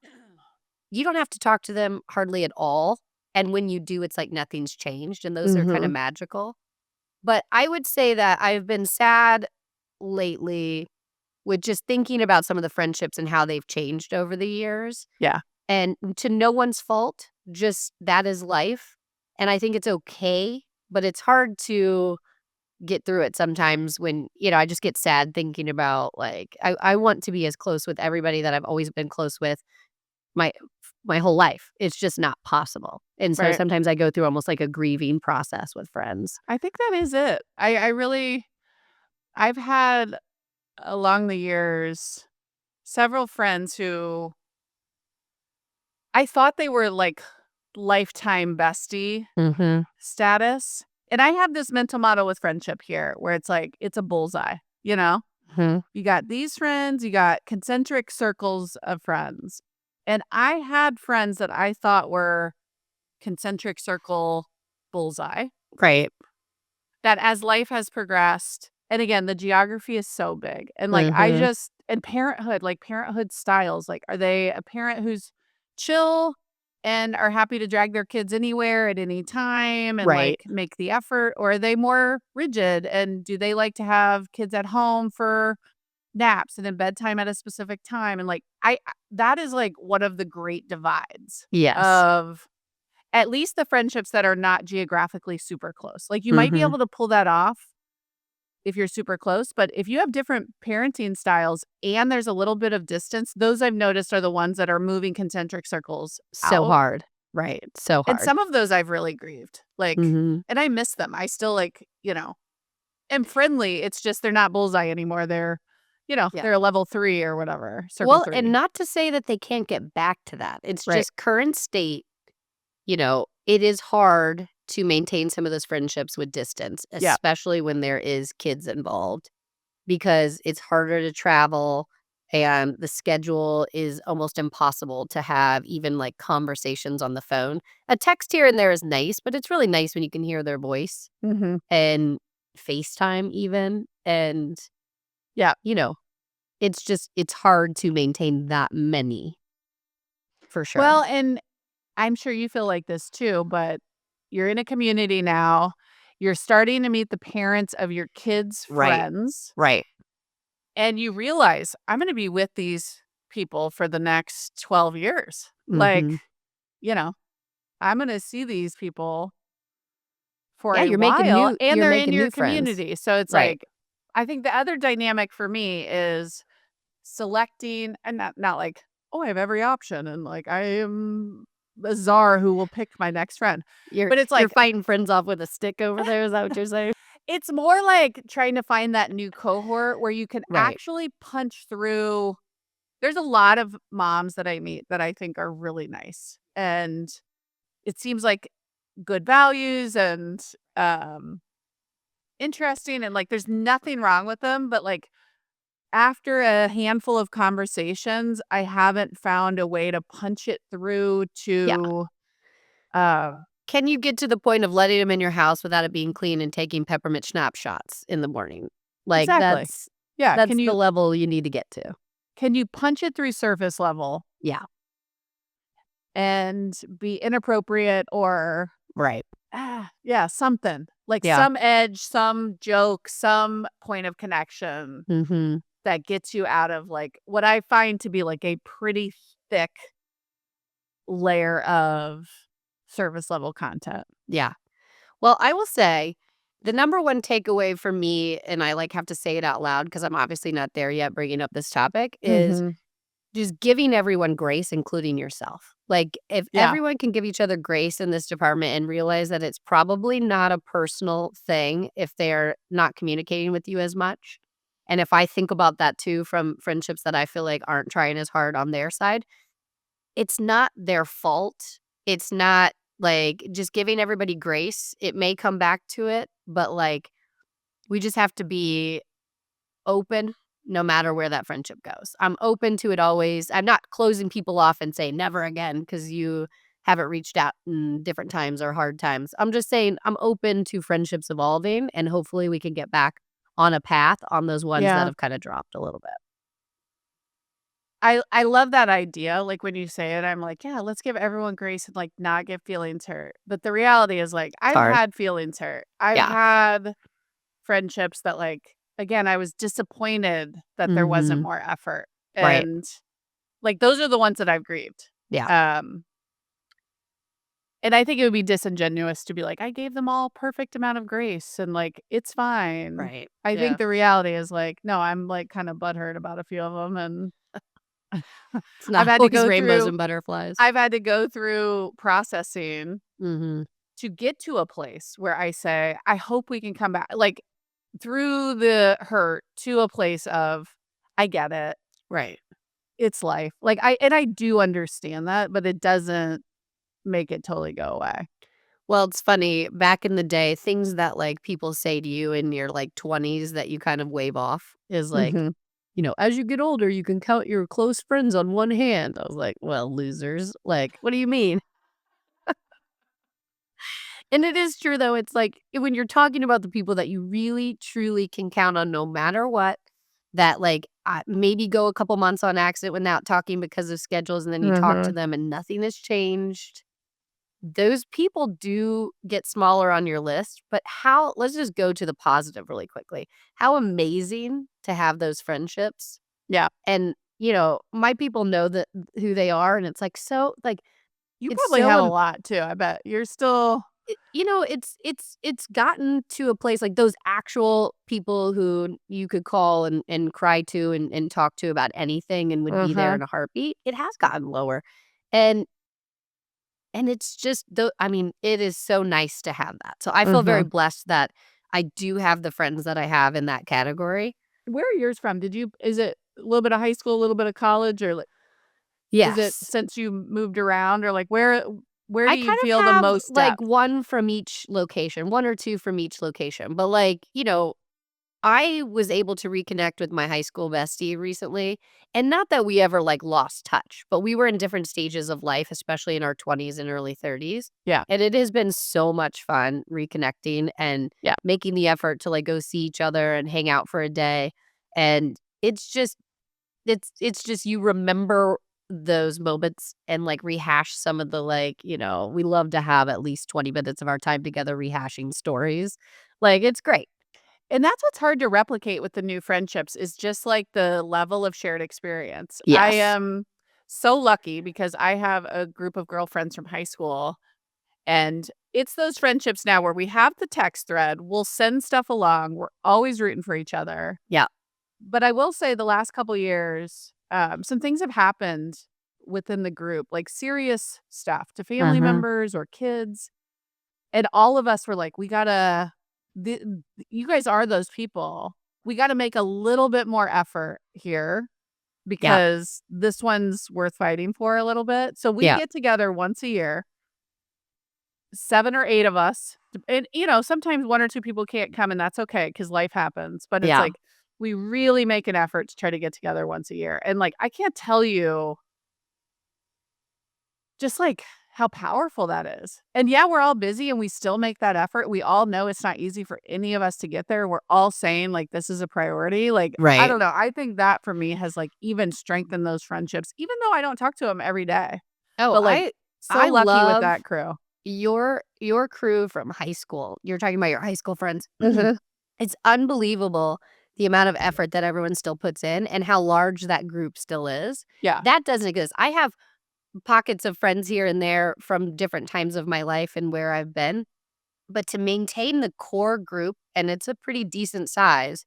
S1: you don't have to talk to them hardly at all. And when you do, it's like nothing's changed. And those are kind of
S2: Mhm.
S1: magical. But I would say that I've been sad lately with just thinking about some of the friendships and how they've changed over the years.
S2: Yeah.
S1: And to no one's fault, just that is life, and I think it's okay, but it's hard to get through it sometimes when, I just get sad thinking about, like, I want to be as close with everybody that I've always been close with my my whole life. It's just not possible, and so
S2: Right.
S1: sometimes I go through almost like a grieving process with friends.
S2: I think that is it. I really I've had along the years several friends who I thought they were like lifetime bestie
S1: Mhm.
S2: status. And I have this mental model with friendship here where it's like it's a bullseye, you know?
S1: Mhm.
S2: You got these friends, you got concentric circles of friends. And I had friends that I thought were concentric circle bullseye,
S1: Right.
S2: that as life has progressed, and again, the geography is so big. And like
S1: Mhm.
S2: and parenthood, like parenthood styles, like are they a parent who's chill and are happy to drag their kids anywhere at any time and
S1: Right.
S2: like make the effort, or are they more rigid and do they like to have kids at home for naps and then bedtime at a specific time? And like that is like one of the great divides
S1: Yes.
S2: of at least the friendships that are not geographically super close. Like, you might be
S1: Mhm.
S2: able to pull that off if you're super close, but if you have different parenting styles and there's a little bit of distance, those I've noticed are the ones that are moving concentric circles
S1: So
S2: out.
S1: hard. Right. So
S2: And
S1: hard.
S2: some of those I've really grieved. Like,
S1: Mhm.
S2: and I miss them. I still like, am friendly. It's just they're not bullseye anymore.
S1: Yeah.
S2: They're a level 3 or whatever, circle
S1: Well, and
S2: 3.
S1: not to say that they can't get back to that. It's
S2: Right.
S1: just current state, it is hard to maintain some of those friendships with distance,
S2: Yeah.
S1: especially when there is kids involved because it's harder to travel and the schedule is almost impossible to have even like conversations on the phone. A text here and there is nice, but it's really nice when you can hear their voice
S2: Mhm.
S1: and FaceTime even and
S2: Yeah.
S1: you know, it's hard to maintain that many for sure.
S2: Well, and I'm sure you feel like this too, but you're in a community now. You're starting to meet the parents of your kids'
S1: Right.
S2: friends.
S1: Right.
S2: And you realize, I'm gonna be with these people for the next 12 years. Like,
S1: Mhm.
S2: you know, I'm gonna see these people for
S1: Yeah,
S2: a while, and
S1: you're
S2: they're in
S1: making
S2: your
S1: new friends.
S2: community. So it's
S1: Right.
S2: like, I think the other dynamic for me is selecting, and not like, "Oh, I have every option, and, like, I am a czar who will pick my next friend." But it's
S1: You're
S2: like,
S1: fighting friends off with a stick over there, is that what you're saying?
S2: it's more like trying to find that new cohort where you can
S1: Right.
S2: actually punch through. There's a lot of moms that I meet that I think are really nice, and it seems like good values and, um, interesting, and, like, there's nothing wrong with them, but, like, after a handful of conversations, I haven't found a way to punch it through
S1: Yeah.
S2: to, uh
S1: Can you get to the point of letting them in your house without it being clean and taking peppermint schnapps shots in the morning? Like,
S2: exactly. Yeah,
S1: that's the level you need to get to.
S2: can you punch it through surface level
S1: Yeah.
S2: and be inappropriate or,
S1: Right.
S2: yeah, something, like
S1: Yeah.
S2: some edge, some joke, some point of connection
S1: Mhm.
S2: that gets you out of, like, what I find to be, like, a pretty thick layer of service level content.
S1: Yeah. Well, I will say the number one takeaway for me, and I, like, have to say it out loud because 'cause I'm obviously not there yet bringing up this topic, is
S2: Mhm.
S1: just giving everyone grace, including yourself. Like, if
S2: Yeah.
S1: everyone can give each other grace in this department and realize that it's probably not a personal thing if they're not communicating with you as much, and if I think about that too from friendships that I feel like aren't trying as hard on their side, it's not their fault. It's not, like, just giving everybody grace. It may come back to it, but, like, we just have to be open no matter where that friendship goes. I'm open to it always. I'm not closing people off and saying never again because you haven't reached out in different times or hard times. I'm just saying I'm open to friendships evolving and hopefully we can get back on a path on those ones that
S2: Yeah.
S1: have kind of dropped a little bit.
S2: I love that idea, like, when you say it, I'm like, "Yeah, let's give everyone grace and, like, not get feelings hurt." But the reality is, like,
S1: It's
S2: I've
S1: hard.
S2: had feelings hurt. I've
S1: Yeah.
S2: had friendships that, like, again, I was disappointed that there wasn't
S1: Mhm.
S2: more effort,
S1: Right.
S2: and, like, those are the ones that I've grieved.
S1: Yeah.
S2: Um, and I think it would be disingenuous to be like, "I gave them all perfect amount of grace, and, like, it's fine."
S1: Right.
S2: I
S1: Yeah.
S2: think the reality is, like, no, I'm, like, kinda butthurt about a few of them, and
S1: It's
S2: I've
S1: not
S2: had to
S1: always
S2: go
S1: rainbows
S2: through
S1: and butterflies.
S2: I've had to go through processing
S1: Mhm.
S2: to get to a place where I say, "I hope we can come back," like, through the hurt to a place of, "I get it.
S1: Right.
S2: It's life." Like, I do understand that, but it doesn't make it totally go away.
S1: Well, it's funny, back in the day, things that, like, people say to you in your, like, 20s that you kind of wave off is like,
S2: Mhm.
S1: "As you get older, you can count your close friends on one hand." I was like, "Well, losers." Like, "What do you mean?" And it is true, though, it's like, when you're talking about the people that you really, truly can count on no matter what, that, like, maybe go a couple months on accident without talking because of schedules, and then you talk to
S2: Mhm.
S1: them and nothing has changed. Those people do get smaller on your list, but how let's just go to the positive really quickly. How amazing to have those friendships.
S2: Yeah.
S1: And, my people know that who they are, and it's like so like
S2: You
S1: it's
S2: probably
S1: so
S2: have a lot too, I bet. You're still
S1: it's gotten to a place like those actual people who you could call and cry to and talk to about anything and would be there
S2: Uh-huh.
S1: in a heartbeat. It has gotten lower. And it's just I mean, it is so nice to have that. So I feel very
S2: Mhm.
S1: blessed that I do have the friends that I have in that category.
S2: Where are yours from? Is it a little bit of high school, a little bit of college, or, like, is it
S1: Yes.
S2: since you moved around, or, like, where
S1: I
S2: do you
S1: kind
S2: feel
S1: of
S2: the
S1: have
S2: most
S1: like
S2: depth?
S1: one from each location, one or two from each location. But like, I was able to reconnect with my high school bestie recently, and not that we ever, like, lost touch, but we were in different stages of life, especially in our 20s and early 30s,
S2: Yeah.
S1: and it has been so much fun reconnecting and
S2: Yeah.
S1: making the effort to, like, go see each other and hang out for a day, and it's just you remember those moments and, like, rehash some of the, like, we love to have at least 20 minutes of our time together rehashing stories. Like, it's great.
S2: And that's what's hard to replicate with the new friendships is just, like, the level of shared experience. I
S1: Yes.
S2: am so lucky because I have a group of girlfriends from high school, and it's those friendships now where we have the text thread, we'll send stuff along, we're always rooting for each other.
S1: Yeah.
S2: But I will say the last couple years, some things have happened within the group, like serious stuff to family
S1: Mhm.
S2: members or kids, and all of us were like, "We gotta th you guys are those people. We gotta make a little bit more effort here
S1: Yeah.
S2: because this one's worth fighting for a little bit." So we
S1: Yeah.
S2: get together once a year, 7 or 8 of us, and, sometimes 1 or 2 people can't come, and that's okay because life happens, but it's
S1: Yeah.
S2: like, we really make an effort to try to get together once a year, and, like, I can't tell you just, like, how powerful that is. And, yeah, we're all busy, and we still make that effort. We all know it's not easy for any of us to get there. We're all saying, like, this is a priority. Like, I
S1: Right.
S2: don't know. I think that for me has, like, even strengthened those friendships, even though I don't talk to them every day.
S1: Oh,
S2: But, like, so
S1: I
S2: lucky with
S1: love
S2: that crew.
S1: your crew from high school. You're talking about your high school friends.
S2: Mhm.
S1: It's unbelievable the amount of effort that everyone still puts in and how large that group still is.
S2: Yeah.
S1: That doesn't exist. I have pockets of friends here and there from different times of my life and where I've been, but to maintain the core group, and it's a pretty decent size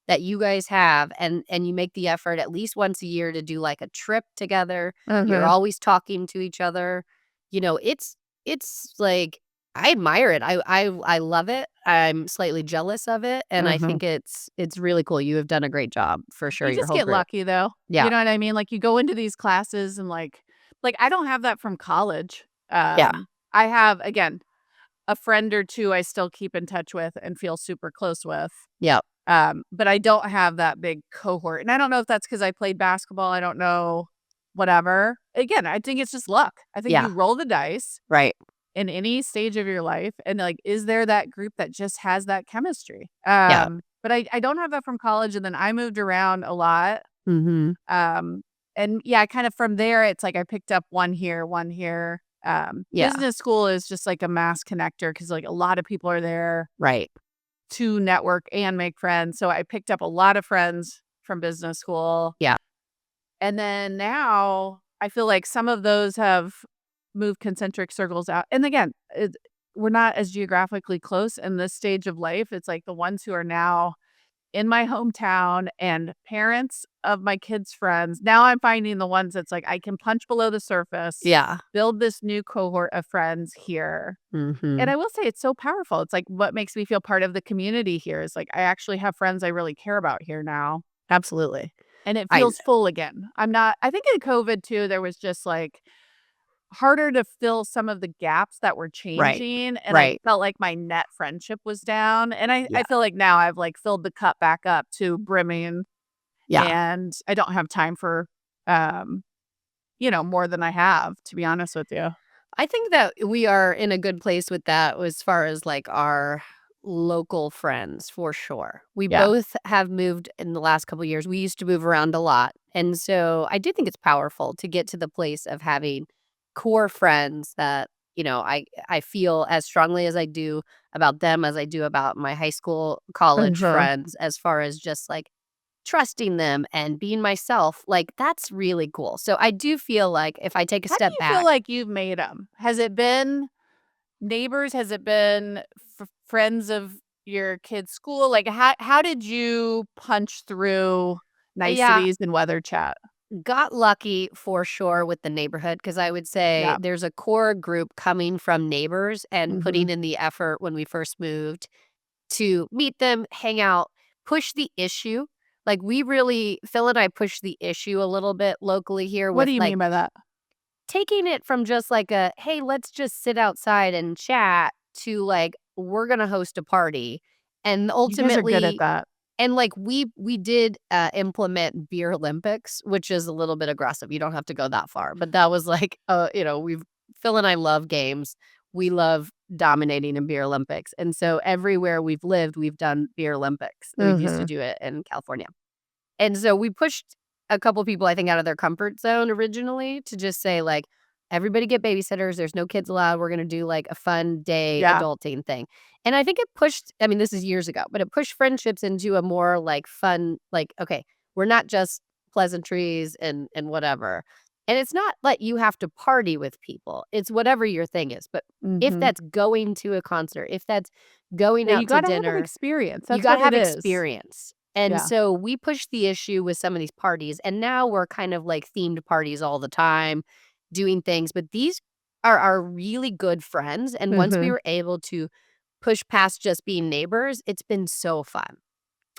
S1: that you guys have, and you make the effort at least once a year to do, like, a trip together. You're
S2: Mhm.
S1: always talking to each other. It's like I admire it. I love it. I'm slightly jealous of it, and I
S2: Mhm.
S1: think it's really cool. You have done a great job for sure,
S2: You
S1: your
S2: just
S1: whole
S2: get
S1: group.
S2: lucky, though.
S1: Yeah.
S2: You know what I mean? Like, you go into these classes and, like, I don't have that from college.
S1: Yeah.
S2: I have, again, a friend or 2 I still keep in touch with and feel super close with.
S1: Yeah.
S2: But I don't have that big cohort, and I don't know if that's because I played basketball, I don't know, whatever. Again, I think it's just luck. I think
S1: Yeah.
S2: you roll the dice
S1: Right.
S2: in any stage of your life, and, like, is there that group that just has that chemistry?
S1: Yeah.
S2: But I don't have that from college, and then I moved around a lot,
S1: Mhm.
S2: um, and, yeah, kind of from there, it's like I picked up one here, one here.
S1: Yeah.
S2: Business school is just like a mass connector because, like, a lot of people are there
S1: Right.
S2: to network and make friends. So I picked up a lot of friends from business school.
S1: Yeah.
S2: And then now I feel like some of those have moved concentric circles out. And again, we're not as geographically close in this stage of life. It's like the ones who are now in my hometown and parents of my kids' friends. Now I'm finding the ones that's like I can punch below the surface,
S1: Yeah.
S2: build this new cohort of friends here. And
S1: Mhm.
S2: I will say it's so powerful. It's like what makes me feel part of the community here is like I actually have friends I really care about here now.
S1: Absolutely.
S2: And it
S1: I
S2: feels full again. I think in COVID too, there was just like harder to fill some of the gaps that were
S1: Right.
S2: changing. And I
S1: Right.
S2: felt like my net friendship was down. And I
S1: Yeah.
S2: feel like now I've like filled the cup back up to brimming
S1: Yeah.
S2: and I don't have time for, um, more than I have, to be honest with you.
S1: I think that we are in a good place with that as far as, like, our local friends, for sure. We
S2: Yeah.
S1: both have moved in the last couple years. We used to move around a lot, and so I do think it's powerful to get to the place of having core friends that, I feel as strongly as I do about them as I do about my high school, college
S2: Mhm.
S1: friends as far as just, like, trusting them and being myself, like, that's really cool. So I do feel like if I take a
S2: How do
S1: step
S2: you feel
S1: back.
S2: like you've made them? Has it been neighbors? Has it been friends of your kid's school? Like, how did you punch through
S1: Yeah,
S2: niceties and weather chat?
S1: got lucky for sure with the neighborhood because I would say
S2: Yeah.
S1: there's a core group coming from neighbors and
S2: Mhm.
S1: putting in the effort when we first moved to meet them, hang out, push the issue. Like, Phil and I push the issue a little bit locally here
S2: What
S1: with,
S2: do you
S1: like,
S2: mean by that?
S1: taking it from just like a, "Hey, let's just sit outside and chat," to, like, "We're gonna host a party." And
S2: You guys are good at
S1: ultimately,
S2: that.
S1: and, like, we did, implement beer Olympics, which is a little bit aggressive. You don't have to go that far, but that was like, we've Phil and I love games. We love dominating in beer Olympics, and so everywhere we've lived, we've done beer Olympics. We've used to
S2: Mhm.
S1: do it in California. And so we pushed a couple people, I think, out of their comfort zone originally to just say, like, everybody get babysitters. There's no kids allowed. We're gonna do, like, a fun day
S2: Yeah.
S1: adulting thing." And I think it pushed I mean, this is years ago, but it pushed friendships into a more, like, fun like, "Okay, we're not just pleasantries and whatever." And it's not like you have to party with people. It's whatever your thing is, but if
S2: Mhm.
S1: that's going to a concert, if that's going
S2: Yeah, you
S1: out to
S2: gotta have an
S1: dinner,
S2: experience.
S1: you
S2: That's what
S1: gotta
S2: it
S1: have
S2: is.
S1: experience. And
S2: Yeah.
S1: so we pushed the issue with some of these parties, and now we're kind of like themed parties all the time, doing things. But these are our really good friends. And once we
S2: Mhm.
S1: were able to push past just being neighbors, it's been so fun.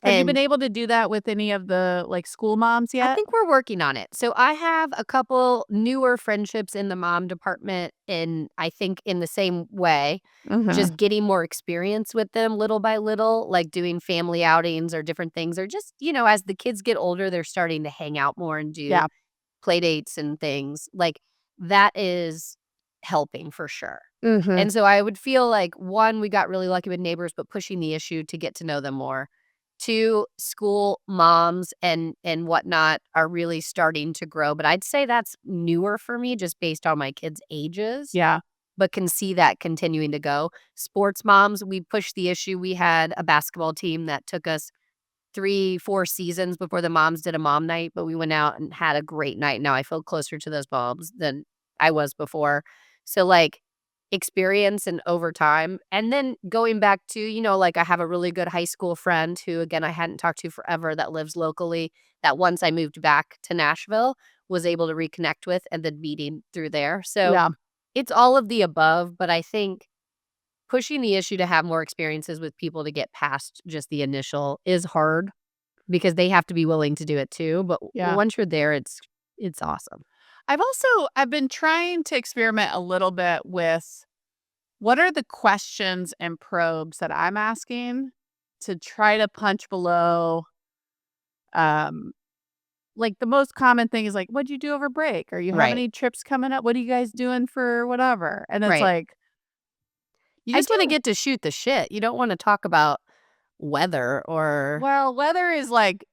S2: Have you been
S1: And
S2: able to do that with any of the, like, school moms
S1: I
S2: yet?
S1: think we're working on it. So I have a couple newer friendships in the mom department, and I think in the same way,
S2: Mhm.
S1: just getting more experience with them little by little, like doing family outings or different things, or just, as the kids get older, they're starting to hang out more and do
S2: Yeah.
S1: play dates and things. Like that is helping for sure.
S2: Mhm.
S1: And so I would feel like one, we got really lucky with neighbors, but pushing the issue to get to know them more. Two, school moms and whatnot are really starting to grow. But I'd say that's newer for me just based on my kids' ages,
S2: Yeah.
S1: but can see that continuing to go. Sports moms, we pushed the issue. We had a basketball team that took us 3, 4 seasons before the moms did a mom night, but we went out and had a great night. Now I feel closer to those moms than I was before. So, like, experience and over time. And then going back to, like, I have a really good high school friend who, again, I hadn't talked to forever that lives locally, that once I moved back to Nashville, was able to reconnect with and then meeting through there. So,
S2: Yeah.
S1: it's all of the above, but I think pushing the issue to have more experiences with people to get past just the initial is hard because they have to be willing to do it too, but
S2: Yeah.
S1: once you're there, it's awesome.
S2: I've been trying to experiment a little bit with what are the questions and probes that I'm asking to try to punch below, um, like, the most common thing is, like, "What'd you do over break?" Or, "You have
S1: Right,
S2: any trips coming up? What are you guys doing for whatever?" And it's
S1: right.
S2: like,
S1: You
S2: I
S1: just wanna
S2: do
S1: get to shoot the shit. You don't wanna talk about weather or
S2: well, weather is, like,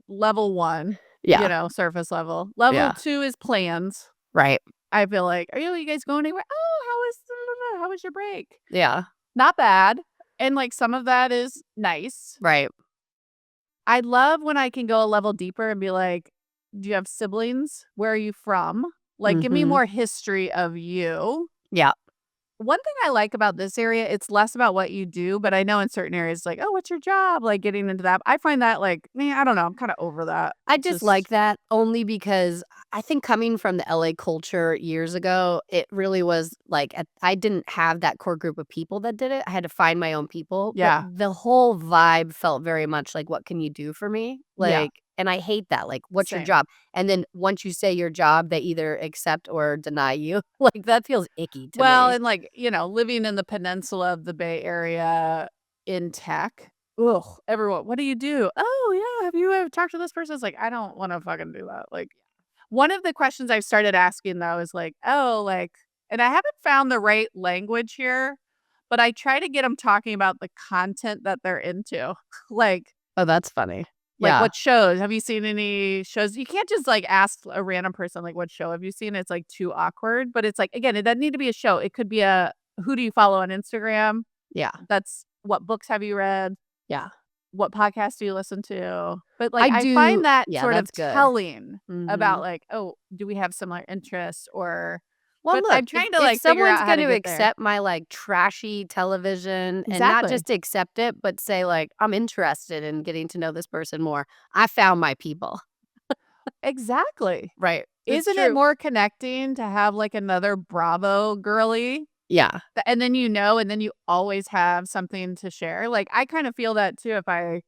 S2: level 1,
S1: yeah,
S2: surface level. Level
S1: yeah,
S2: 2 is plans.
S1: right,
S2: I feel like, "Are you guys going anywhere? Oh, how was your break?"
S1: yeah,
S2: Not bad, and, like, some of that is nice.
S1: right,
S2: I love when I can go a level deeper and be like, "Do you have siblings? Where are you from? Like, give me
S1: mhm,
S2: more history of you."
S1: yeah.
S2: One thing I like about this area, it's less about what you do, but I know in certain areas, like, "Oh, what's your job?" Like, getting into that. I find that, like, I don't know, I'm kinda over that.
S1: I just like
S2: Just
S1: that only because I think coming from the LA culture years ago, it really was like I didn't have that core group of people that did it. I had to find my own people, but
S2: yeah,
S1: the whole vibe felt very much like, "What can you do for me?"
S2: yeah,
S1: Like, and I hate that. Like, "What's your
S2: same.
S1: job?" And then once you say your job, they either accept or deny you. Like, that feels icky to
S2: Well,
S1: me.
S2: and, like, living in the peninsula of the Bay Area in tech, ugh, everyone, "What do you do?" "Oh, yeah, have you ever talked to this person?" It's like, I don't wanna fucking do that, like, one of the questions I've started asking, though, is like, "Oh, like," and I haven't found the right language here, but I try to get them talking about the content that they're into. Like
S1: Oh, that's funny.
S2: like,
S1: Yeah,
S2: what shows? Have you seen any shows? You can't just, like, ask a random person, like, "What show have you seen?" It's, like, too awkward, but it's, like, again, it doesn't need to be a show. It could be a who do you follow on Instagram?
S1: yeah,
S2: That's what books have you read?
S1: yeah.
S2: What podcasts do you listen to? But, like,
S1: I
S2: I
S1: do
S2: find that
S1: yeah,
S2: sort of
S1: that's good.
S2: telling about,
S1: Mhm.
S2: like, "Oh, do we have similar interests?" Or
S1: Well,
S2: but
S1: look,
S2: I'm
S1: if
S2: trying to,
S1: if
S2: like, figure
S1: someone's
S2: out how to
S1: gonna
S2: get there.
S1: accept my, like, trashy television and not
S2: Exactly.
S1: just accept it, but say, like, "I'm interested in getting to know this person more," I found my people.
S2: Exactly.
S1: Right. It's
S2: Isn't it
S1: true.
S2: more connecting to have, like, another Bravo girly?
S1: Yeah.
S2: And then and then you always have something to share. Like, I kind of feel that too if I,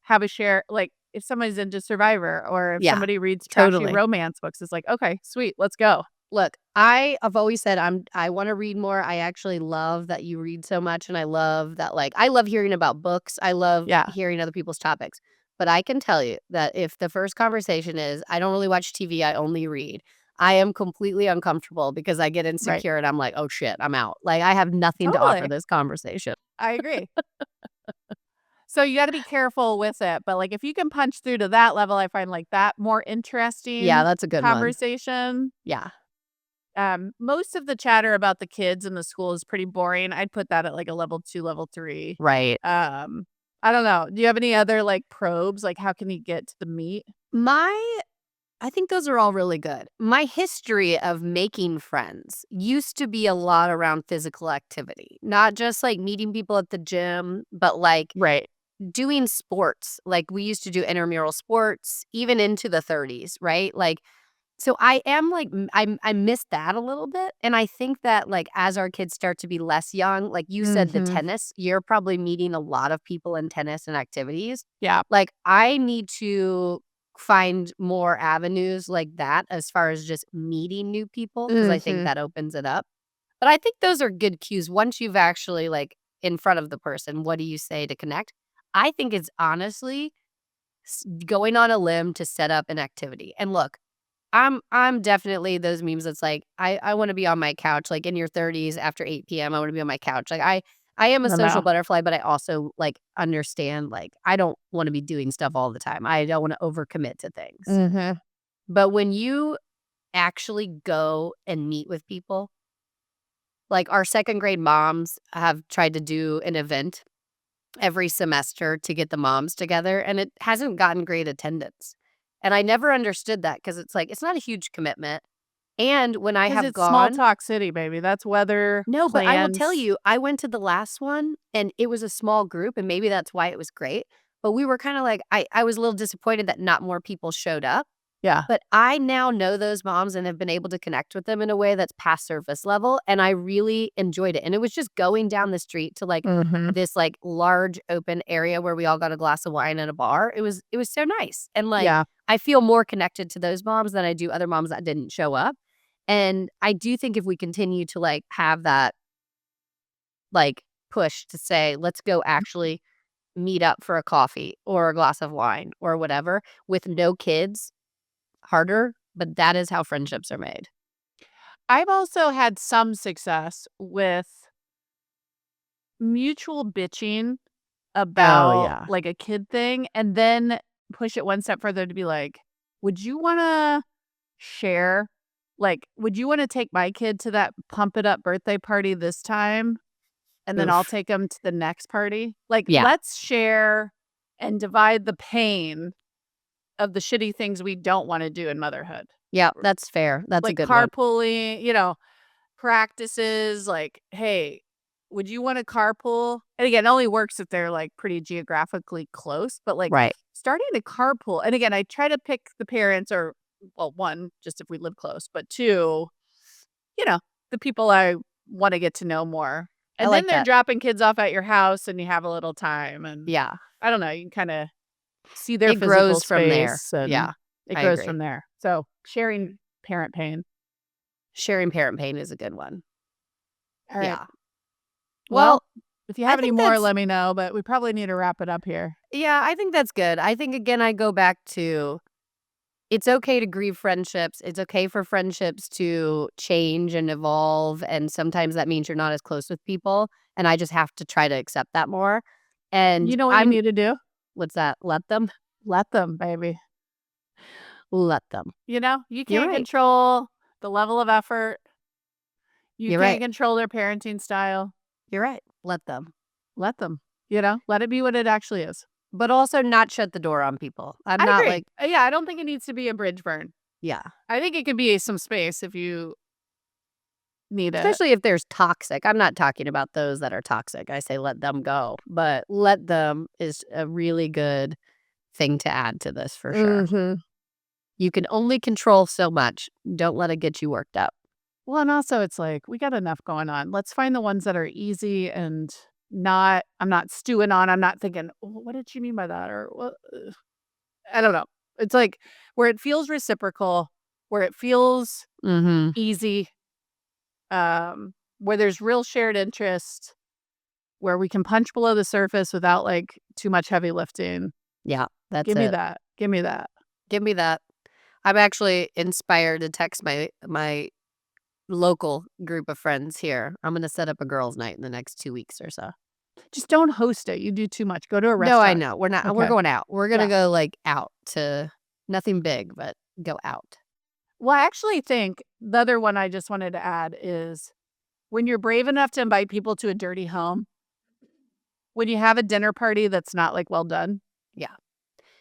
S2: have a share like, if somebody's into Survivor or if
S1: Yeah.
S2: somebody reads trashy
S1: Totally.
S2: romance books, it's like, "Okay, sweet, let's go."
S1: Look, I've always said I wanna read more. I actually love that you read so much, and I love that, like I love hearing about books. I love
S2: Yeah,
S1: hearing other people's topics. But I can tell you that if the first conversation is, "I don't really watch TV, I only read," I am completely uncomfortable because I get
S2: right.
S1: insecure and I'm like, "Oh, shit, I'm out." Like, I have nothing to offer
S2: Totally.
S1: this conversation.
S2: I agree. So you gotta be careful with it, but, like, if you can punch through to that level, I find, like, that more
S1: Yeah,
S2: interesting
S1: that's a good one.
S2: conversation.
S1: Yeah.
S2: Most of the chatter about the kids in the school is pretty boring. I'd put that at like a level 2, level 3.
S1: Right.
S2: I don't know. Do you have any other like probes? Like how can you get to the meat?
S1: I think those are all really good. My history of making friends used to be a lot around physical activity, not just like meeting people at the gym, but like
S2: Right.
S1: doing sports. Like we used to do intramural sports even into the 30s, right? Like so I am like I miss that a little bit, and I think that like as our kids start to be less young, like you said, the
S2: Mhm.
S1: tennis, you're probably meeting a lot of people in tennis and activities.
S2: Yeah.
S1: Like I need to find more avenues like that as far as just meeting new people because I think
S2: Mhm.
S1: that opens it up. But I think those are good cues once you've actually like in front of the person. What do you say to connect? I think it's honestly going on a limb to set up an activity. And look, I'm definitely those memes that's like, I wanna be on my couch, like, in your 30s after 8 p.m., I wanna be on my couch. Like, I am a
S2: No,
S1: social
S2: no.
S1: butterfly, but I also, like, understand, like, I don't wanna be doing stuff all the time. I don't wanna overcommit to things.
S2: Mhm.
S1: But when you actually go and meet with people, like, our 2nd grade moms have tried to do an event every semester to get the moms together, and it hasn't gotten great attendance. And I never understood that because it's like, it's not a huge commitment. And when I
S2: 'Cause
S1: have
S2: it's small
S1: gone
S2: talk city, baby. That's weather,
S1: no, but I will tell
S2: plans.
S1: you, I went to the last one, and it was a small group, and maybe that's why it was great, but we were kinda like I was a little disappointed that not more people showed up,
S2: Yeah.
S1: but I now know those moms and have been able to connect with them in a way that's past surface level, and I really enjoyed it, and it was just going down the street to, like,
S2: Mhm.
S1: this, like, large open area where we all got a glass of wine at a bar. It was so nice, and, like,
S2: Yeah.
S1: I feel more connected to those moms than I do other moms that didn't show up, and I do think if we continue to, like, have that, like, push to say, "Let's go actually meet up for a coffee or a glass of wine," or whatever, with no kids, harder, but that is how friendships are made.
S2: I've also had some success with mutual bitching
S1: Oh,
S2: about,
S1: yeah.
S2: like, a kid thing, and then push it one step further to be like, "Would you wanna share? Like, would you wanna take my kid to that pump it up birthday party this time, and then I'll
S1: Oof.
S2: take him to the next party? Like,
S1: Yeah.
S2: let's share and divide the pain of the shitty things we don't wanna do in motherhood."
S1: Yeah, that's fair. That's a
S2: Like
S1: good one.
S2: carpooling, practices, like, "Hey, would you wanna carpool?" And again, it only works if they're, like, pretty geographically close, but, like,
S1: Right.
S2: starting to carpool and again, I try to pick the parents or well, 1, just if we live close, but 2, you know, the people I wanna get to know more.
S1: I
S2: And then
S1: like
S2: they're
S1: that.
S2: dropping kids off at your house and you have a little time and
S1: Yeah.
S2: I don't know, you can kinda see their
S1: It
S2: physical
S1: grows from there.
S2: space and
S1: Yeah,
S2: it
S1: I
S2: grows
S1: agree.
S2: from there. So, sharing parent pain.
S1: Sharing parent pain is a good one.
S2: Alright.
S1: Yeah.
S2: Well,
S1: Well,
S2: if you
S1: I
S2: have any
S1: think
S2: more,
S1: that's
S2: let me know, but we probably need to wrap it up here.
S1: yeah, I think that's good. I think, again, I go back to it's okay to grieve friendships. It's okay for friendships to change and evolve, and sometimes that means you're not as close with people, and I just have to try to accept that more, and
S2: You know what you
S1: I'm
S2: need to do?
S1: what's that? Let them?
S2: Let them, baby.
S1: Let them.
S2: You
S1: You're
S2: can't
S1: right.
S2: control the level of effort. You
S1: You're
S2: can't
S1: right.
S2: control their parenting style.
S1: You're right. Let them.
S2: Let them, let it be what it actually is.
S1: But also not shut the door on people. I'm
S2: I
S1: not
S2: agree.
S1: like
S2: Yeah, I don't think it needs to be a bridge burn.
S1: yeah.
S2: I think it could be some space if you need it.
S1: Especially if there's toxic. I'm not talking about those that are toxic. I say let them go, but let them is a really good thing to add to this for sure.
S2: Mhm.
S1: You can only control so much. Don't let it get you worked up.
S2: Well, and also it's like, we got enough going on. Let's find the ones that are easy and not I'm not stewing on, I'm not thinking, "Oh, what did she mean by that?" Or what I don't know. It's like where it feels reciprocal, where it feels
S1: Mhm.
S2: easy, where there's real shared interest, where we can punch below the surface without like too much heavy lifting.
S1: Yeah, that's
S2: Give me
S1: it.
S2: that. Give me that.
S1: Give me that. I'm actually inspired to text my local group of friends here. I'm gonna set up a girls' night in the next 2 weeks or so.
S2: Just don't host it. You do too much. Go to a
S1: No, I
S2: restaurant.
S1: know. We're
S2: Okay.
S1: going out. We're gonna
S2: Yeah.
S1: go, like, out to nothing big, but go out.
S2: Well, I actually think the other one I just wanted to add is when you're brave enough to invite people to a dirty home, when you have a dinner party that's not, like, well done,
S1: Yeah.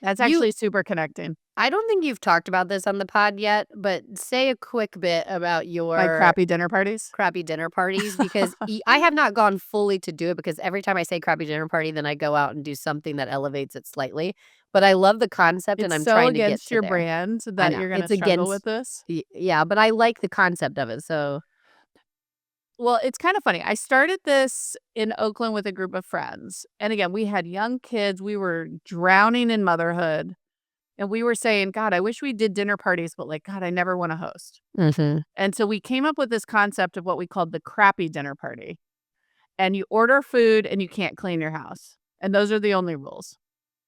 S2: that's
S1: You
S2: actually super connecting.
S1: I don't think you've talked about this on the pod yet, but say a quick bit about
S2: My
S1: your
S2: crappy dinner parties.
S1: crappy dinner parties because I have not gone fully to do it because every time I say crappy dinner party, then I go out and do something that elevates it slightly. But I love the concept and
S2: It's
S1: I'm
S2: so
S1: trying to get
S2: against
S1: to
S2: your
S1: there.
S2: brand
S1: I
S2: that
S1: know.
S2: you're gonna
S1: It's
S2: struggle with
S1: against
S2: this.
S1: yeah, but I like the concept of it. So,
S2: Well, it's kinda funny. I started this in Oakland with a group of friends, and again, we had young kids, we were drowning in motherhood, and we were saying, "God, I wish we did dinner parties, but, like, God, I never wanna host."
S1: mhm.
S2: And so we came up with this concept of what we called the crappy dinner party, and you order food and you can't clean your house, and those are the only rules.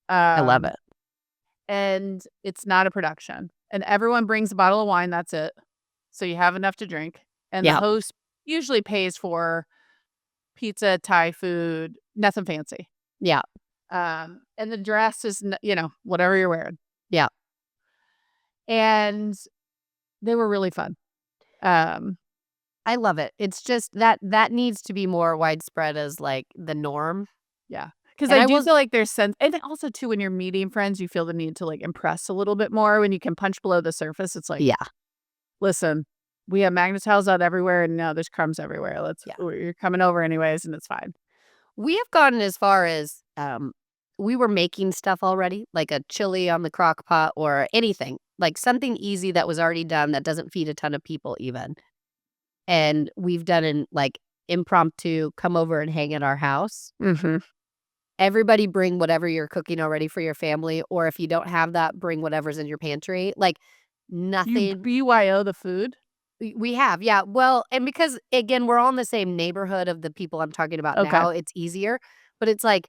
S1: I love
S2: Um,
S1: it.
S2: and it's not a production, and everyone brings a bottle of wine, that's it, so you have enough to drink, and the
S1: Yeah.
S2: host usually pays for pizza, Thai food, nothing fancy.
S1: Yeah.
S2: And the dress is, whatever you're wearing,
S1: Yeah.
S2: and they were really fun. Um,
S1: I love it. It's just that needs to be more widespread as like the norm.
S2: yeah, because
S1: And
S2: I
S1: I
S2: do
S1: was
S2: feel like there's sense and then also too, when you're meeting friends, you feel the need to, like, impress a little bit more when you can punch below the surface, it's like,
S1: yeah.
S2: "Listen, we have magnetiles out everywhere, and now there's crumbs everywhere,
S1: Yeah.
S2: you're coming over anyways, and it's fine."
S1: We have gotten as far as, we were making stuff already, like a chili on the crock pot or anything, like something easy that was already done that doesn't feed a ton of people even. And we've done an, like, impromptu come over and hang at our house.
S2: Mhm.
S1: Everybody bring whatever you're cooking already for your family, or if you don't have that, bring whatever's in your pantry. Like,
S2: You
S1: nothing
S2: BYO the food?
S1: we have, yeah. Well, and because, again, we're all in the same neighborhood of the people I'm talking about
S2: Okay.
S1: now, it's easier, but it's like,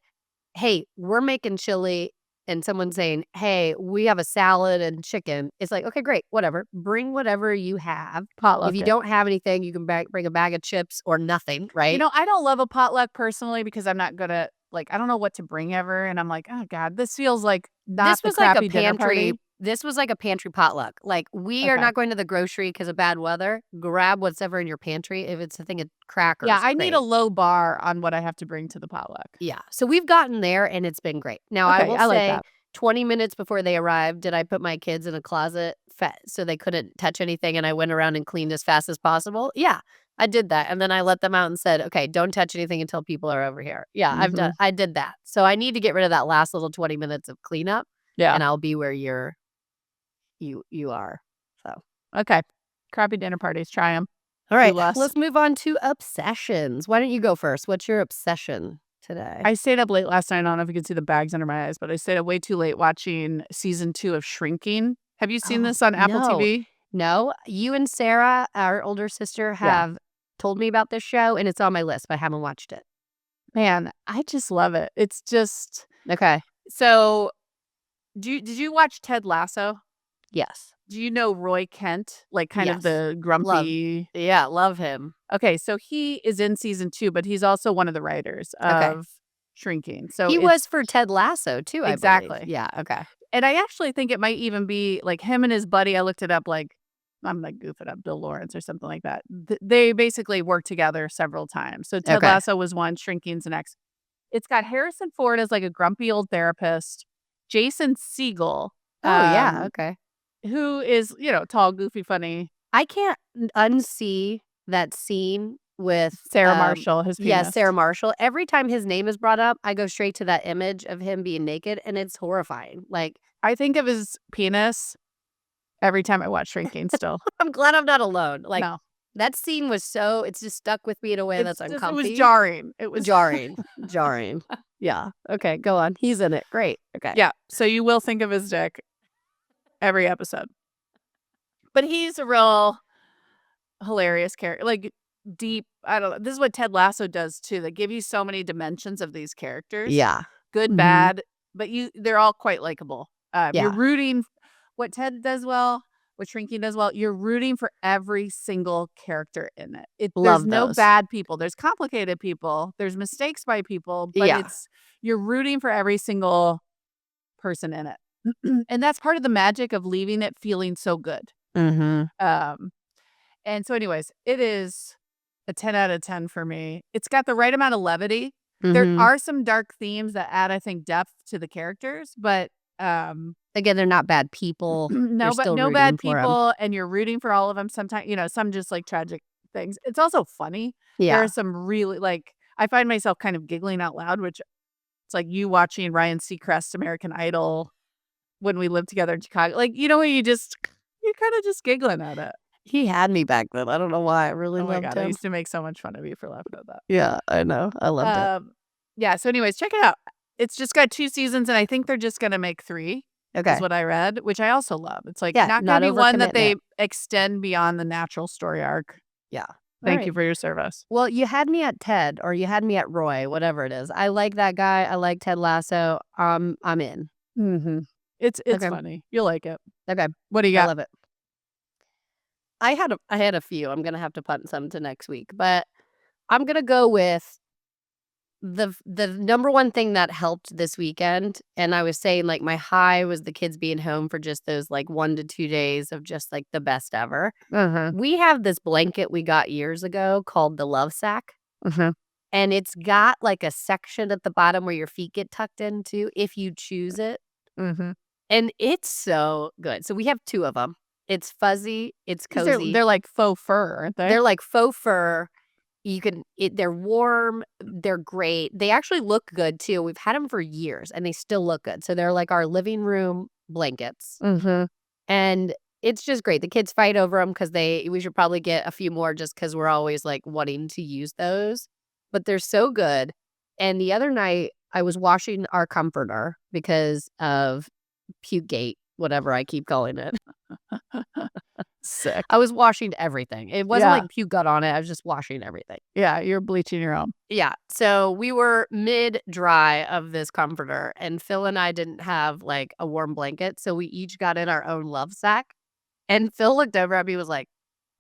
S1: "Hey, we're making chili," and someone saying, "Hey, we have a salad and chicken." It's like, "Okay, great, whatever. Bring whatever you have. If
S2: Potluck
S1: you
S2: it.
S1: don't have anything, you can bring a bag of chips or nothing," right?
S2: I don't love a potluck personally because I'm not good at like, I don't know what to bring ever, and I'm like, "Oh god, this feels like not
S1: This
S2: the
S1: was like a
S2: crappy dinner
S1: pantry
S2: party."
S1: this was like a pantry potluck. Like, we are
S2: Okay.
S1: not going to the grocery because of bad weather. Grab whatever in your pantry. If it's a thing of
S2: Yeah,
S1: crackers,
S2: I need a
S1: great.
S2: low bar on what I have to bring to the potluck.
S1: Yeah, so we've gotten there, and it's been great. Now, I
S2: Okay,
S1: will
S2: I like
S1: say
S2: that.
S1: 20 minutes before they arrived, did I put my kids in a closet so they couldn't touch anything, and I went around and cleaned as fast as possible? Yeah, I did that, and then I let them out and said, "Okay, don't touch anything until people are over here." Yeah,
S2: Mhm.
S1: I did that. So I need to get rid of that last little 20 minutes of cleanup,
S2: Yeah.
S1: and I'll be where you are. So,
S2: Okay. Crappy dinner parties, try them.
S1: all
S2: Do
S1: right,
S2: less.
S1: let's move on to obsessions. Why don't you go first? What's your obsession today?
S2: I stayed up late last night, I don't know if you can see the bags under my eyes, but I stayed up way too late watching season 2 of Shrinking. Have you seen
S1: Oh,
S2: this on Apple
S1: no.
S2: TV?
S1: No, you and Sarah, our older sister,
S2: Yeah.
S1: have told me about this show, and it's on my list, but I haven't watched it.
S2: Man, I just love it. It's just
S1: Okay.
S2: so did you watch Ted Lasso?
S1: Yes.
S2: Do you know Roy Kent? Like, kind of
S1: Yes.
S2: the
S1: Love
S2: grumpy
S1: yeah, love him.
S2: Okay, so he is in season 2, but he's also one of the writers
S1: Okay.
S2: of Shrinking. So
S1: He was
S2: it's
S1: for Ted Lasso too, I believe.
S2: exactly.
S1: Yeah, okay.
S2: And I actually think it might even be, like, him and his buddy, I looked it up, like I'm, like, goofing up, Bill Lawrence or something like that. They basically worked together several times. So Ted
S1: Okay.
S2: Lasso was one, Shrinking's the next. It's got Harrison Ford as, like, a grumpy old therapist, Jason Segel,
S1: Oh, yeah,
S2: um,
S1: okay.
S2: who is, tall, goofy, funny,
S1: I can't unsee that scene with,
S2: Sarah Marshall, his
S1: yeah, Sarah
S2: pianist.
S1: Marshall. Every time his name is brought up, I go straight to that image of him being naked, and it's horrifying. Like,
S2: I think of his penis every time I watch Shrinking still.
S1: I'm glad I'm not alone. Like,
S2: No.
S1: that scene was it's just stuck with me in a way that's
S2: It was
S1: uncomfy.
S2: jarring. It was
S1: Jarring. Jarring. Yeah. Okay, go on. He's in it. Great. Okay.
S2: Yeah, so you will think of his dick every episode. But he's a real hilarious character, like, deep I don't know, this is what Ted Lasso does too, they give you so many dimensions of these characters,
S1: Yeah.
S2: good,
S1: Mhm.
S2: bad, but they're all quite likable. You're
S1: Yeah.
S2: rooting what Ted does well, what Shrinking does well, you're rooting for every single character in it. There's
S1: Love
S2: no
S1: those.
S2: bad people, there's complicated people, there's mistakes by people, but
S1: Yeah.
S2: you're rooting for every single person in it. And that's part of the magic of leaving it feeling so good.
S1: Mhm.
S2: Um, and so anyways, it is a 10 out of 10 for me. It's got the right amount of levity. There
S1: Mhm.
S2: are some dark themes that add, I think, depth to the characters, but,
S1: Again, they're not bad people. You're
S2: no, but
S1: still
S2: no
S1: rooting
S2: bad
S1: for them.
S2: people, and you're rooting for all of them. Sometimes, some just, like, tragic things. It's also funny. There are
S1: Yeah.
S2: some really, like, I find myself kind of giggling out loud, which it's like you watching Ryan Seacrest American Idol when we lived together in Chicago. Like, when you're kinda just giggling at it.
S1: He had me back then. I don't know why. I really
S2: Oh my
S1: loved
S2: god, I
S1: him.
S2: used to make so much fun of you for laughing at that.
S1: Yeah, I know. I loved it.
S2: Yeah, so anyways, check it out. It's just got 2 seasons, and I think they're just gonna make 3, is
S1: Okay.
S2: what I read, which I also love. It's, like,
S1: Yeah,
S2: not gonna
S1: not
S2: be one that
S1: overcommitment.
S2: they extend beyond the natural story arc.
S1: Yeah. All
S2: Thank you
S1: right.
S2: for your service.
S1: Well, you had me at Ted or you had me at Roy, whatever it is. I like that guy. I like Ted Lasso. I'm in.
S2: Mhm. It's
S1: Okay.
S2: funny. You'll like it.
S1: Okay.
S2: What do you
S1: I
S2: got?
S1: love it. I had a few. I'm gonna have to punt some to next week, but I'm gonna go with the number one thing that helped this weekend, and I was saying, like, my high was the kids being home for just those, like, 1 to 2 days of just, like, the best ever.
S2: Uh-huh.
S1: We have this blanket we got years ago called the Love Sack,
S2: Uh-huh.
S1: and it's got, like, a section at the bottom where your feet get tucked into if you choose it,
S2: Mhm.
S1: and it's so good. So we have 2 of them. It's fuzzy, it's
S2: 'Cause they're
S1: cozy.
S2: they're like faux fur, aren't they?
S1: They're like faux fur. They're warm, they're great. They actually look good too. We've had them for years and they still look good. So they're like our living room blankets.
S2: Mhm.
S1: And it's just great. The kids fight over them because we should probably get a few more just because we're always like wanting to use those. But they're so good. And the other night I was washing our comforter because of puke gate, whatever I keep calling it.
S2: Sick.
S1: I was washing everything. It wasn't
S2: Yeah.
S1: like puke got on it. I was just washing everything.
S2: Yeah, you're bleaching your own.
S1: Yeah, so we were mid-dry of this comforter, and Phil and I didn't have, like, a warm blanket, so we each got in our own love sack, and Phil looked over at me, was like,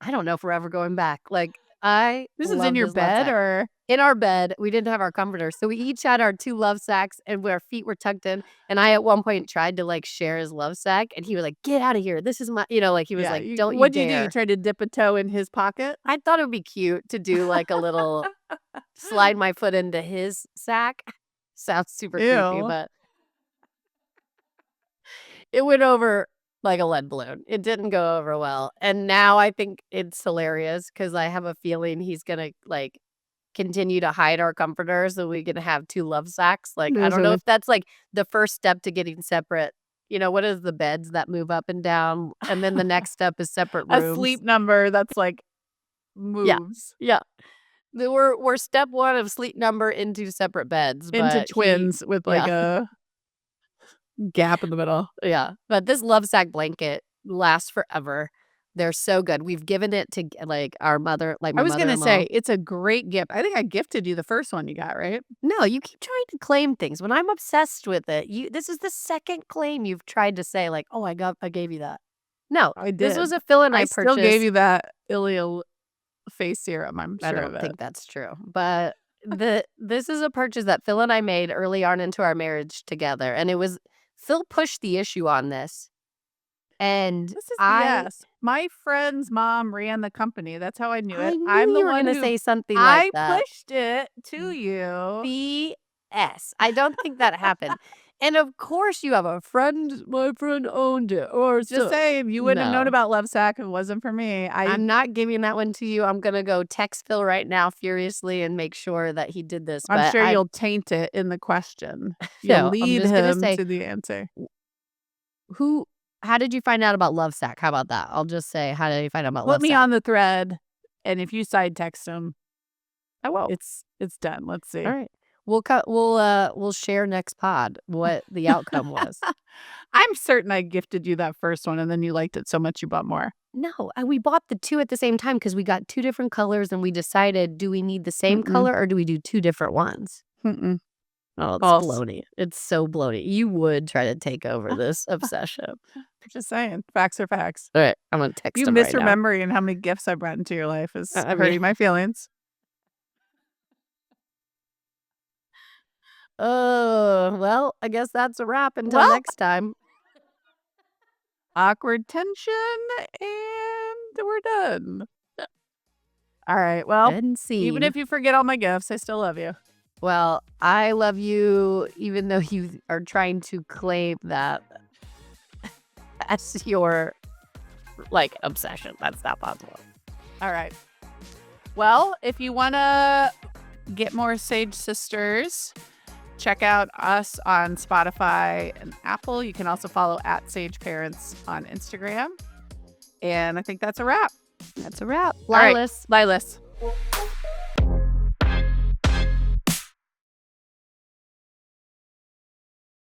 S1: "I don't know if we're ever going back." Like, I
S2: This is in
S1: love
S2: your
S1: this love
S2: bed
S1: sack.
S2: or
S1: In our bed, we didn't have our comforter, so we each had our 2 love sacks, and our feet were tucked in, and I, at one point, tried to, like, share his love sack, and he was like, "Get out of here. This is my," like, he was
S2: yeah,
S1: like, "Don't you
S2: what'd you do? You
S1: dare."
S2: tried to dip a toe in his pocket?
S1: I thought it would be cute to do, like, a little slide my foot into his sack. Sounds super creepy,
S2: Ew.
S1: but it went over like a lead balloon. It didn't go over well, and now I think it's hilarious because I have a feeling he's gonna, like, continue to hide our comforter so we can have 2 love sacks. Like, I don't know
S2: Mhm.
S1: if that's, like, the first step to getting separate. What is the beds that move up and down, and then the next step is separate
S2: A
S1: rooms.
S2: sleep number that's, like,
S1: Yeah,
S2: moves
S1: yeah. We're step 1 of sleep number into separate beds,
S2: into
S1: but he
S2: twins with, like,
S1: yeah.
S2: a gap in the middle.
S1: Yeah, but this love sack blanket lasts forever. They're so good. We've given it to, like, our mother like,
S2: I
S1: my
S2: was gonna say,
S1: mother-in-law.
S2: it's a great gift. I think I gifted you the first one you got, right?
S1: No, you keep trying to claim things. When I'm obsessed with it, this is the second claim you've tried to say, like, "Oh, I gave you that." No,
S2: I
S1: this
S2: did.
S1: was a Phil and
S2: I
S1: I
S2: still gave
S1: purchase.
S2: you that ileal face serum, I'm
S1: I
S2: sure of
S1: don't
S2: it.
S1: think that's true, but this is a purchase that Phil and I made early on into our marriage together, and it was Phil pushed the issue on this, and
S2: This is
S1: I
S2: BS. My friend's mom ran the company, that's how I knew
S1: I
S2: it.
S1: knew
S2: I'm the
S1: you were
S2: one
S1: gonna
S2: who
S1: say something like
S2: I
S1: that.
S2: pushed it to you.
S1: BS. I don't think that happened. And of course you have a friend, my friend owned it, or
S2: Just
S1: so
S2: saying, you wouldn't have known
S1: no.
S2: about Lovesack if it wasn't for me.
S1: I'm not giving that one to you. I'm gonna go text Phil right now furiously and make sure that he did this,
S2: I'm
S1: but
S2: sure
S1: I
S2: you'll taint it in the question. You'll
S1: no, I'm
S2: lead
S1: just gonna
S2: him
S1: say,
S2: to the answer.
S1: who how did you find out about Lovesack? How about that? I'll just say, how did you find out about
S2: Put me
S1: Lovesack?
S2: on the thread, and if you side text him,
S1: I won't.
S2: it's done. Let's
S1: All
S2: see.
S1: right. We'll share next pod what the outcome was.
S2: I'm certain I gifted you that first one, and then you liked it so much you bought more.
S1: No, we bought the 2 at the same time because we got 2 different colors and we decided, do we need the same
S2: Mm-mm,
S1: color or do we do 2 different ones?
S2: mm-mm.
S1: Oh, it's
S2: False.
S1: bloating. It's so bloating. You would try to take over this obsession.
S2: Just saying. Facts are facts.
S1: All right, I'm gonna text
S2: You
S1: him right now.
S2: misremembering how many gifts I brought into your life is
S1: I mean,
S2: hurting my feelings.
S1: oh, well, I guess that's a wrap until
S2: Well,
S1: next time.
S2: awkward tension, and we're done. All right. Well,
S1: End
S2: even
S1: scene.
S2: if you forget all my gifts, I still love you.
S1: Well, I love you even though you are trying to claim that as your, like, obsession. That's not possible.
S2: All right. Well, if you want to get more Sage Sisters, check out us on Spotify and Apple. You can also follow at Sage Parents on Instagram. And I think that's a wrap.
S1: That's a wrap.
S2: All right.
S1: Lilas.
S2: Lilas.